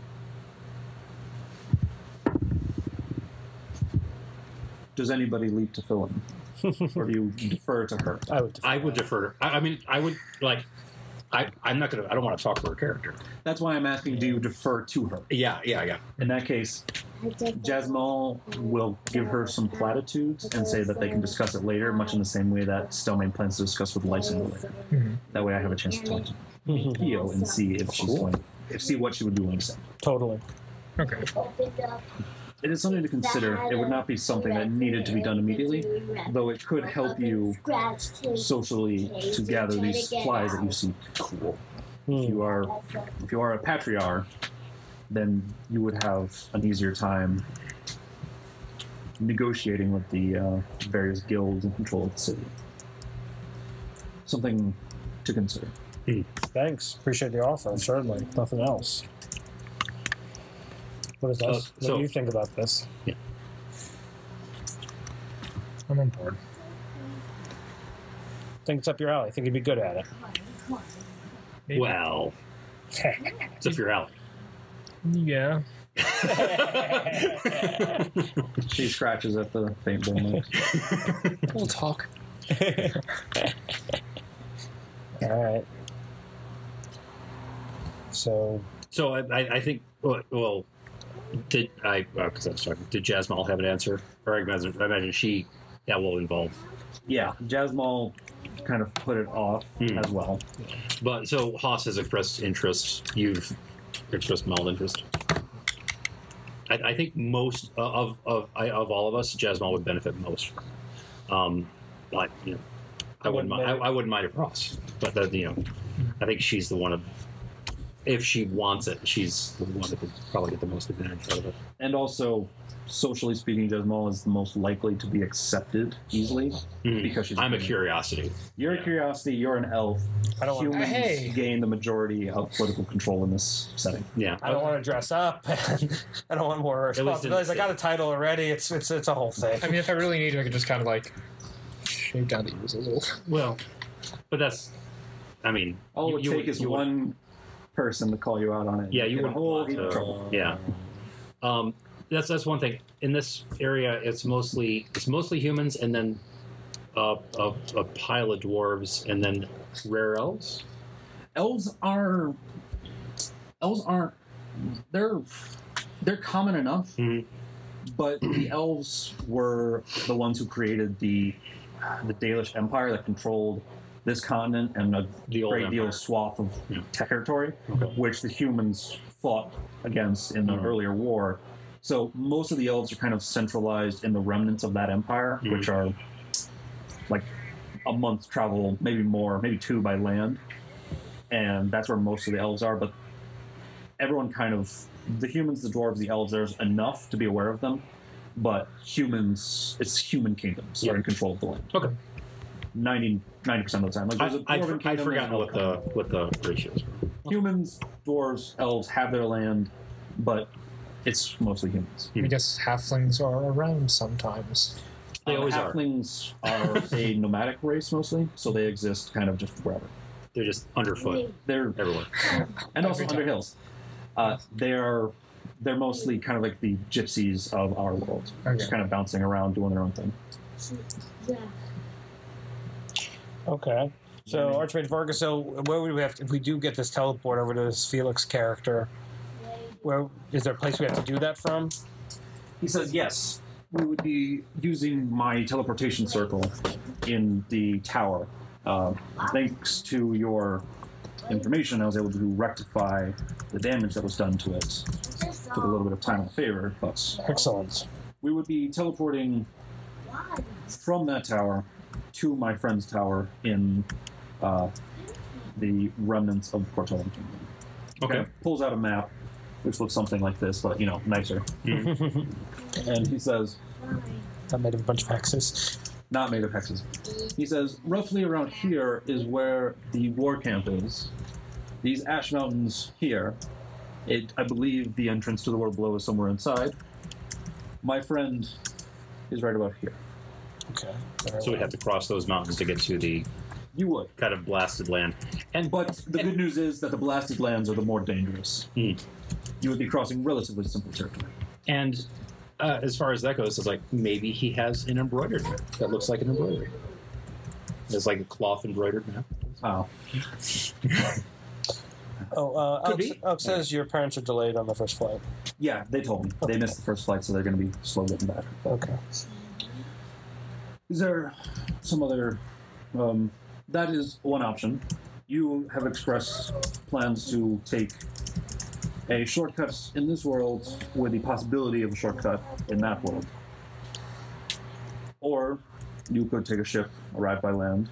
Does anybody leap to fill in? Or do you defer to her? I would defer. I'm not gonna. I don't want to talk for her character. That's why I'm asking, do you defer to her? Yeah. In that case, Jasmal will give her some platitudes and say that they can discuss it later, much in the same way that Stelmane plans to discuss with Lysander later. That way I have a chance to talk to Theo and see if she's see what she would be willing to say. Totally. Okay. It is something to consider. It would not be something that needed to be done immediately, though it could help you socially to gather these supplies that you seek. Cool. If you are a patriarch, then you would have an easier time negotiating with the various guilds in control of the city. Something to consider. Thanks. Appreciate the offer. Certainly. Nothing else. What do you think about this? Yeah. I'm on board. I think it's up your alley. I think you'd be good at it. Maybe. Well, it's up your alley. Yeah. She scratches at the faint bone. We'll talk. All right. So I think. Well, did I? Because I was talking. Did Jasmal have an answer? Or I imagine that will involve. Yeah, Jasmal kind of put it off as well. But so Haas has expressed interest. You've expressed mild interest. I think most of all of us, Jasmal would benefit most. But I wouldn't mind a cross. But I think she's the one of. If she wants it, she's the one that could probably get the most advantage out of it. And also, socially speaking, Jasmal is the most likely to be accepted easily because she's. I'm a curiosity. You're a curiosity. You're an elf. Humans gain the majority of political control in this setting. Yeah, I don't want to dress up. I don't want more responsibilities. I got a title already. It's a whole thing. I mean, if I really need to, I could just kind of shave down the uses. Well, but that's. I mean, all it would take is one person to call you out on it. Yeah, you Get a wouldn't whole want heap of trouble. to. Yeah. That's one thing. In this area, it's mostly humans, and then a pile of dwarves, and then rare elves. Elves aren't. They're common enough, but the elves were the ones who created the Dalish Empire that controlled this continent and a The old great deal empire. of swath of territory, which the humans fought against in the earlier war. So most of the elves are kind of centralized in the remnants of that empire, which are like a month's travel, maybe more, maybe 2 by land. And that's where most of the elves are. But everyone kind of, the humans, the dwarves, the elves, there's enough to be aware of them. But humans, it's human kingdoms that are in control of the land. Okay. 90% of the time. Like there's a I'd dwarven kingdom, forgotten there's an elf what the ratios were. humans, dwarves, elves have their land, but it's mostly humans. I guess halflings are around sometimes. They always are. Halflings are a nomadic race mostly, so they exist kind of just wherever. They're just underfoot They're everywhere. and also Every under time. hills. They're mostly kind of like the gypsies of our world, just Okay. kind of bouncing around doing their own thing. Okay. So, Archmage Vargas, so where would we have to, if we do get this teleport over to this Felix character, where is there a place we have to do that from? He says, yes, we would be using my teleportation circle in the tower. Thanks to your information, I was able to rectify the damage that was done to it. Took a little bit of time and favor, but Excellent. we would be teleporting from that tower to my friend's tower in the remnants of the Portolan Kingdom. Okay. Pulls out a map, which looks something like this, but, nicer. And he says, That made of a bunch of hexes. not made of hexes. He says, roughly around here is where the war camp is. These ash mountains here, I believe the entrance to the world below is somewhere inside. My friend is right about here. Okay. So we'd have to cross those mountains to get to the You would. kind of blasted land. But the good news is that the blasted lands are the more dangerous. You would be crossing relatively simple territory. And as far as that goes, it's like maybe he has an embroidered map that looks like an embroidery. It's like a cloth embroidered map. Oh. Alex says your parents are delayed on the first flight. Yeah, they told me. They missed the first flight, so they're going to be slow getting back. Okay. Is there some other... that is one option. You have expressed plans to take a shortcut in this world with the possibility of a shortcut in that world. Or you could take a ship, arrive by land.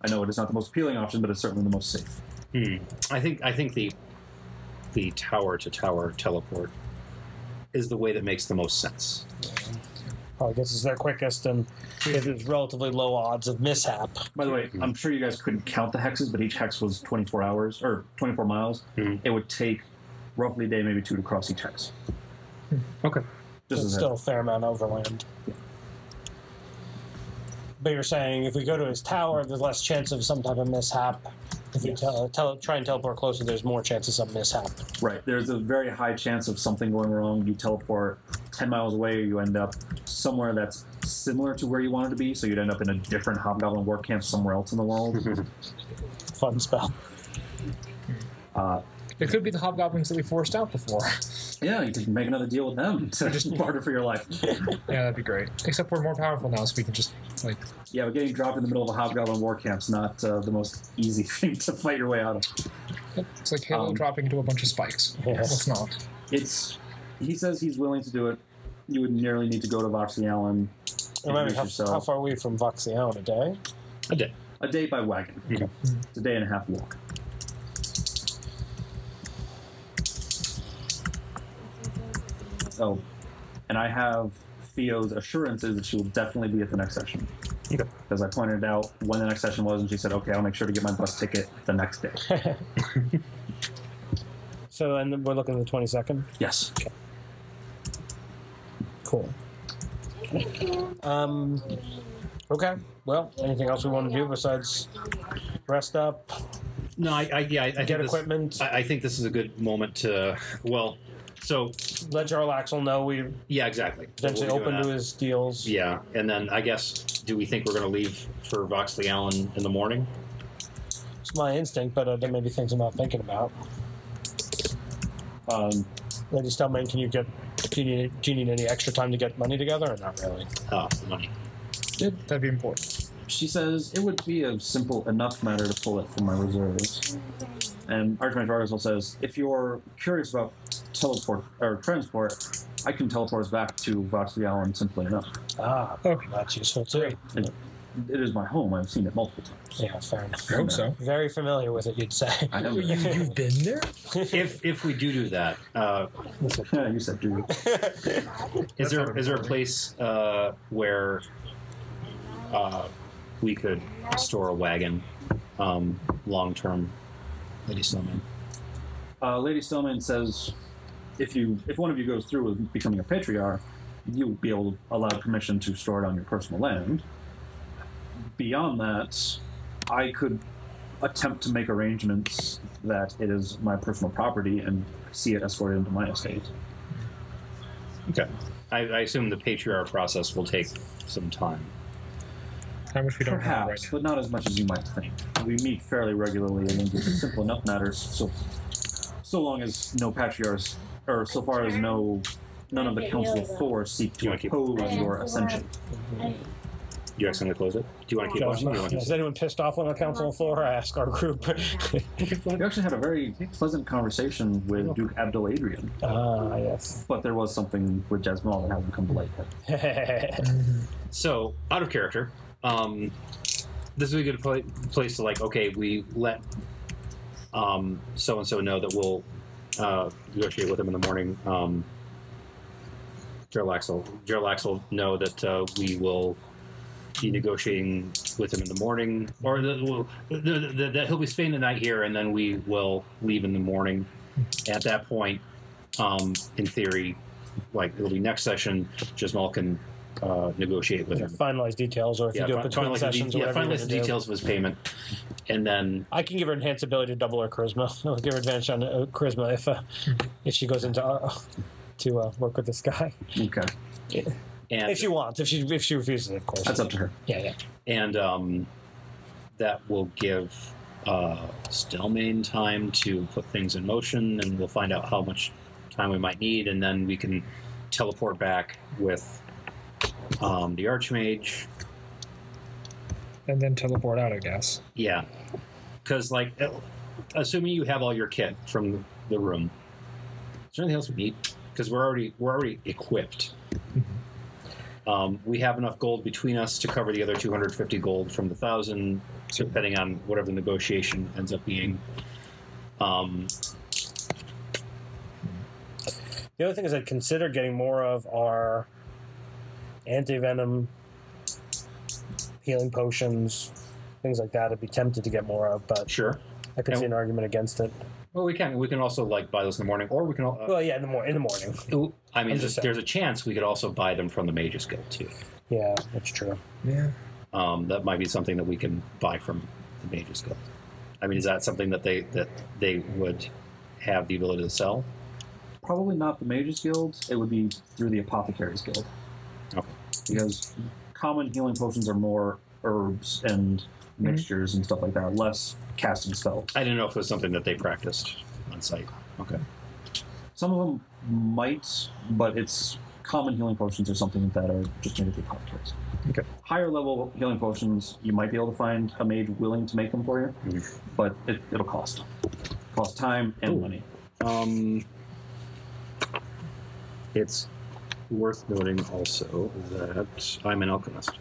I know it is not the most appealing option, but it's certainly the most safe. I think the tower to tower teleport is the way that makes the most sense. I guess it's their quickest, and if there's relatively low odds of mishap. By the way, I'm sure you guys couldn't count the hexes, but each hex was 24 hours, or 24 miles. It would take roughly a day, maybe 2 to cross each hex. Okay. Just It's as still a fair amount overland. But you're saying if we go to his tower, there's less chance of some type of mishap. If we try and teleport closer, there's more chances of mishap. Right. There's a very high chance of something going wrong. You teleport 10 miles away, you end up somewhere that's similar to where you wanted to be, so you'd end up in a different Hobgoblin war camp somewhere else in the world. Fun spell. It could be the hobgoblins that we forced out before. Yeah, you can make another deal with them to just barter for your life. Yeah, that'd be great. Except we're more powerful now, so we can just, Yeah, but getting dropped in the middle of a Hobgoblin war camp's not the most easy thing to fight your way out of. it's like Halo dropping into a bunch of spikes. Yes. It's not. He says he's willing to do it. You would nearly need to go to Voxialan. Remember, how far are we from Voxion? A day? A day. A day by wagon. Okay. It's a day and a half walk. Oh, and I have Theo's assurances that she will definitely be at the next session. Okay. Because I pointed out when the next session was, and she said, okay, I'll make sure to get my bus ticket the next day. So, and then we're looking at the 22nd? Yes. Cool. Okay. Well, anything else we want to do besides rest up? No, I think Get this- equipment. I think this is a good moment to. Well, so Let Jarlaxle know we yeah, exactly. potentially We'll be open doing to that. his deals. Yeah, and then I guess, do we think we're going to leave for Voxley Allen in the morning? It's my instinct, but there may be things I'm not thinking about. Lady Stelmane, do you need any extra time to get money together, or not really? Oh, money. That'd be important. She says it would be a simple enough matter to pull it from my reserves. And Archmage Jarlaxle says, if you're curious about teleport or transport, I can teleport us back to Voxley Allen simply enough. Ah, Okay. that's useful too. It is my home. I've seen it multiple times. Yeah, fair enough. I hope so. Very familiar with it, you'd say. I know. You've been there? If we do that, You said, dude. is there a place where we could store a wagon long term, Lady Stillman? Lady Stillman says, if one of you goes through with becoming a patriarch, you will be able to allow permission to store it on your personal land. Beyond that, I could attempt to make arrangements that it is my personal property and see it escorted into my estate. Okay. I assume the patriarch process will take some time. How much we don't have right Perhaps, now. but not as much as you might think. We meet fairly regularly, and it's a simple enough matters. So long as no patriarchs, or so far as none of the Council of Thor seek to You wanna keep- oppose your ascension. You guys going to close it? Do you want to keep watching? Or do you want Is to... anyone pissed off on the council floor? I ask our group. We actually had a very pleasant conversation with Duke Abdul Adrian, Ah, yes. but there was something with Jasmine that hasn't come to light yet. So, out of character, this is a good place to, like, okay, we let so-and-so know that we'll negotiate with him in the morning. Jarlaxle know that we will be negotiating with him in the morning, or that he'll be spending the night here, and then we will leave in the morning. At that point, in theory, like, it'll be next session, Jasmal can negotiate with him. Finalize details, or if you do it between sessions, or whatever. Finalize you the wanna do. details of his payment, and then I can give her enhanced ability to double her charisma. I'll give her advantage on charisma if she goes into to work with this guy. Okay, and If she wants, if she refuses, of course. that's up to her. Yeah. and that will give Stelmane time to put things in motion, and we'll find out how much time we might need, and then we can teleport back with the Archmage. And then teleport out, I guess. Yeah, because, like, assuming you have all your kit from the room, is there anything else we need? Because we're already equipped. We have enough gold between us to cover the other 250 gold from the 1,000, depending on whatever the negotiation ends up being. The other thing is I'd consider getting more of our anti-venom, healing potions, things like that. I'd be tempted to get more of, but Sure. I could see an argument against it. Well, we can. We can also, like, buy those in the morning, or we can. Well, yeah, in the morning. I mean, I'm just saying. there's a chance we could also buy them from the Mages Guild too. Yeah, that's true. Yeah. That might be something that we can buy from the Mages Guild. I mean, is that something that they would have the ability to sell? Probably not the Mages Guild. It would be through the Apothecaries Guild. Okay. Because common healing potions are more herbs and mixtures and stuff like that, less casting spells. I didn't know if it was something that they practiced on site. Okay. Some of them might, but it's common healing potions or something that are just made at the apothecaries. Okay. Higher level healing potions, you might be able to find a mage willing to make them for you, but it'll cost. Cost time and money. It's worth noting also that I'm an alchemist.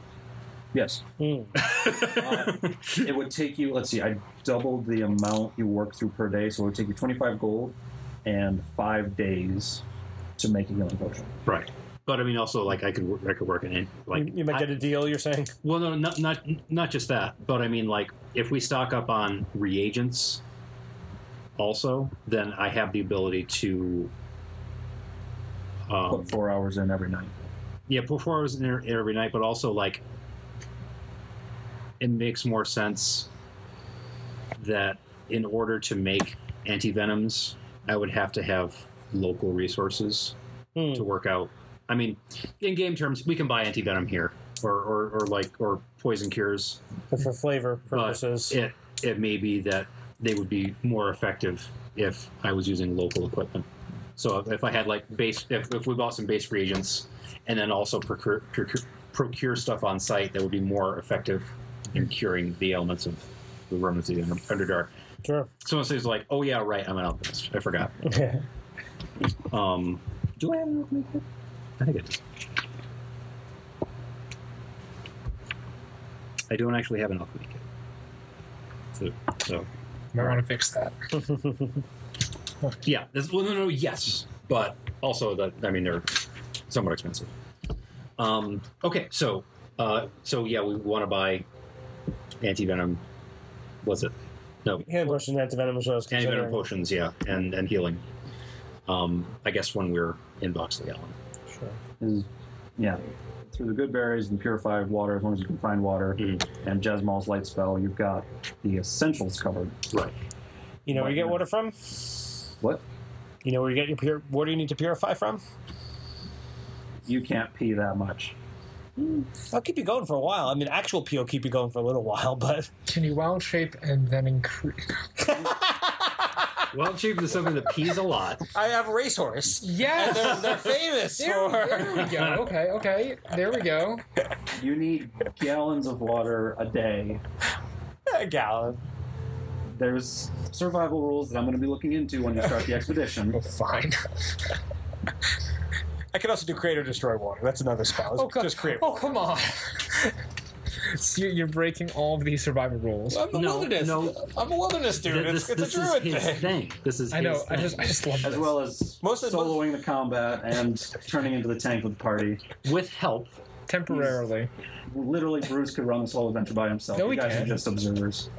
Yes. Hmm. It would take you, let's see, I doubled the amount you work through per day, so it would take you 25 gold and 5 days to make a healing potion. Right. But I mean, also, like, I could work in it. Like, You might get a deal, you're saying? well, no, not just that. But I mean, like, if we stock up on reagents, also, then I have the ability to Put 4 hours in every night. yeah, put 4 hours in there every night. But also, like, it makes more sense that in order to make anti-venoms, I would have to have local resources to work out. I mean, in game terms, we can buy anti-venom here, or poison cures. But for flavor purposes, But it may be that they would be more effective if I was using local equipment. So if I had like if we bought some base reagents and then also procure stuff on site, that would be more effective in curing the elements of the remnants of the Underdark. sure. Someone says like, "Oh yeah, right, I'm an alchemist. I forgot." Do I have an alchemy kit? I think I do. I don't actually have an alchemy kit. So Might want to fix that. yeah. Yes, but also they're somewhat expensive. Okay, so yeah, we want to buy anti-venom. What's it? No, Hand potions, antivenom as well as anti-venom potions, yeah, and healing. I guess when we're in Box the Gallon. Sure. Yeah. Through the good berries and purified water, as long as you can find water, and Jesmal's light spell, you've got the essentials covered. Right. You know where you get water from? What? You know where you get your water you need to purify from? You can't pee that much. I'll keep you going for a while. I mean, actual pee will keep you going for a little while, but... Can you wild shape and then increase? Wild shape is something that pees a lot. I have a racehorse. Yes! And they're famous There for... we go. Okay. There we go. You need gallons of water a day. A gallon. There's survival rules that I'm going to be looking into when you start the expedition. Oh, fine. I can also do create or destroy water. That's another spell. Just create. Oh, come on. So you're breaking all of these survival rules. I'm the wilderness. I'm a wilderness dude. This It's a is druid his thing. thing. This is. I know. his thing. I just love As this. well as soloing the combat and turning into the tank of the party. With help. Temporarily. Literally, Bruce could run this whole adventure by himself. No, you he guys can't. are just observers.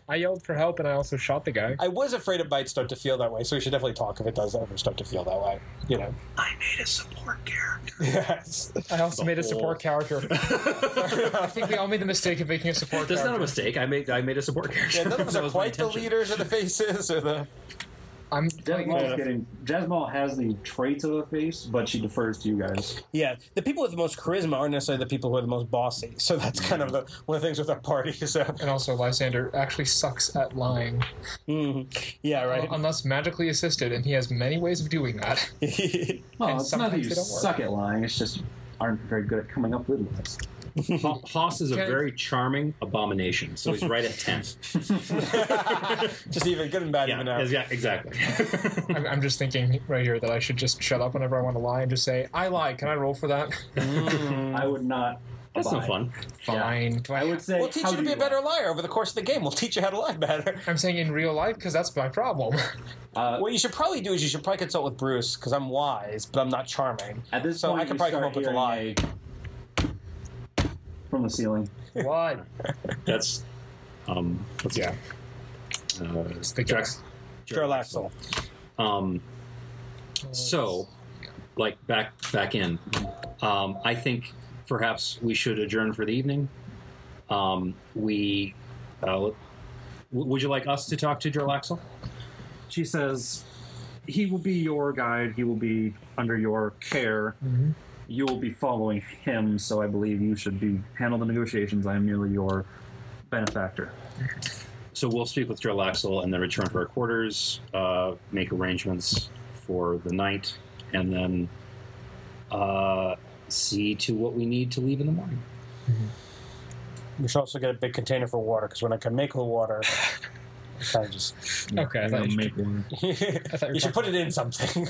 I yelled for help and I also shot the guy. I was afraid it might start to feel that way, so we should definitely talk if it does ever start to feel that way. You know. I made a support character. Yes. I also made a support character. I think we all made the mistake of making a support That's character. not a mistake. I made a support character. Yeah, none of us That are was my quite the intention. leaders or the faces or the... Jesmal has the traits of a face, but she defers to you guys. Yeah, the people with the most charisma aren't necessarily the people who are the most bossy. So that's kind of one of the things with our party. So. And also, Lysander actually sucks at lying. Yeah, right. Unless magically assisted, and he has many ways of doing that. Well, And it's not that sometimes you they don't work. suck at lying, it's just you aren't very good at coming up with lies. Hoss is a Can I- very charming abomination, so he's right at 10. Just even good and bad even now. Yeah, exactly. I'm just thinking right here that I should just shut up whenever I want to lie and just say, I lied. Can I roll for that? I would not. That's no abide. fun. Fine. Do I would say. We'll teach how you to do be a lie? better liar over the course of the game. We'll teach you how to lie better. I'm saying in real life because that's my problem. What you should probably do is you should probably consult with Bruce, because I'm wise, but I'm not charming. At this So point, I can you probably come start up with a hearing lie. from the ceiling. What? That's what's Yeah. it's the guy. Jarlaxle. So, like back in, I think perhaps we should adjourn for the evening. Would you like us to talk to Jarlaxle? She says, he will be your guide. He will be under your care. Mm-hmm. You will be following him, so I believe you should handle the negotiations. I am merely your benefactor. So we'll speak with Jarlaxle and then return to our quarters, make arrangements for the night, and then see to what we need to leave in the morning. We should also get a big container for water, because when I can make the water, I kind of just... Okay, I thought you make one. You should put it in something.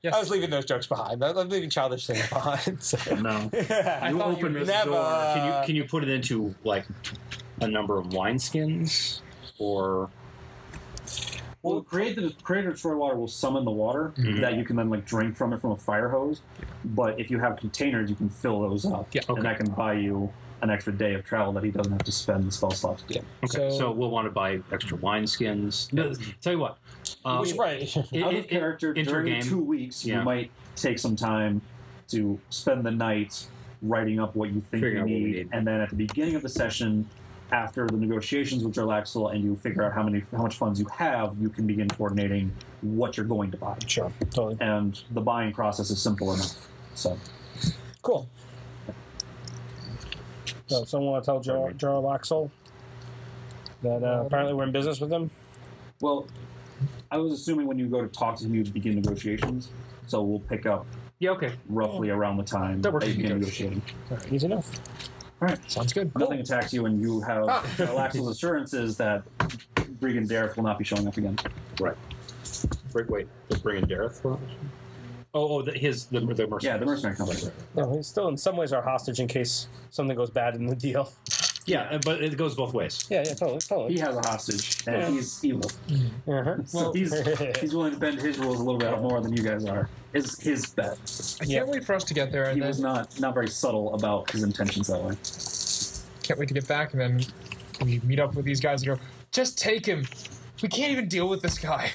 Yes. I was leaving those jokes behind. I'm leaving childish things behind. So. No. I You thought open you this never- door. Can you put it into like a number of wineskins or? Well, create or destroy water will summon the water that you can then like drink from it from a fire hose. But if you have containers, you can fill those up, Yeah, and that can buy you an extra day of travel that he doesn't have to spend the spell slots to get. Okay, so, So- we'll want to buy extra wineskins. No, tell you what, We should probably... Out of character, during intergame. 2 weeks, Yeah. you might take some time to spend the night writing up what you think Figuring you out what we need, need. and then at the beginning of the session, after the negotiations with Jarlaxle and you figure out how much funds you have, you can begin coordinating what you're going to buy. Sure, totally. And the buying process is simple enough. So Cool. So, someone want to tell Jarlaxle that apparently we're in business with him? well, I was assuming when you go to talk to him, you begin negotiations. So we'll pick up Yeah, okay. roughly around the time That works you for me, begin Coach. negotiating. Easy enough. All right. Sounds good. Nothing attacks you, and you have Jarlaxle's assurances that Brigand Dareth will not be showing up again. Right. Wait. They're bringing Dareth? The mercenary. Yeah, the mercenary company. No, he's still in some ways our hostage in case something goes bad in the deal. Yeah, but it goes both ways. Yeah, totally. He has a hostage, and he's evil. Uh-huh. So he's willing to bend his rules a little bit more than you guys are. Is his bet. I can't wait for us to get there, and He then was not very subtle about his intentions that way. can't wait to get back, and then we meet up with these guys and go, just take him. We can't even deal with this guy.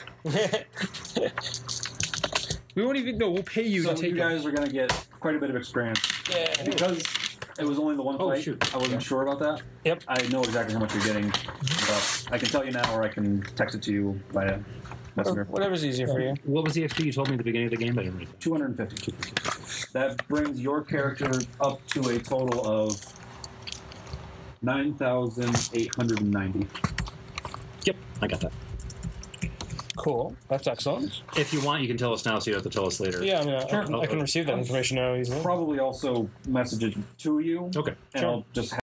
We won't even know. We'll pay you So to take you him. guys are going to get quite a bit of experience. Yeah. Because it was only the one Oh, fight, shoot. I wasn't sure about that. Yep. I know exactly how much you're getting, but I can tell you now, or I can text it to you via messenger. Whatever's easier for you. What was the XP you told me at the beginning of the game? I didn't read it. 250. That brings your character up to a total of 9,890. Yep, I got that. Cool. That's excellent. If you want, you can tell us now, so you don't have to tell us later. Yeah, I mean, I can receive that information now easily. Probably also message it to you. Okay. And I'll just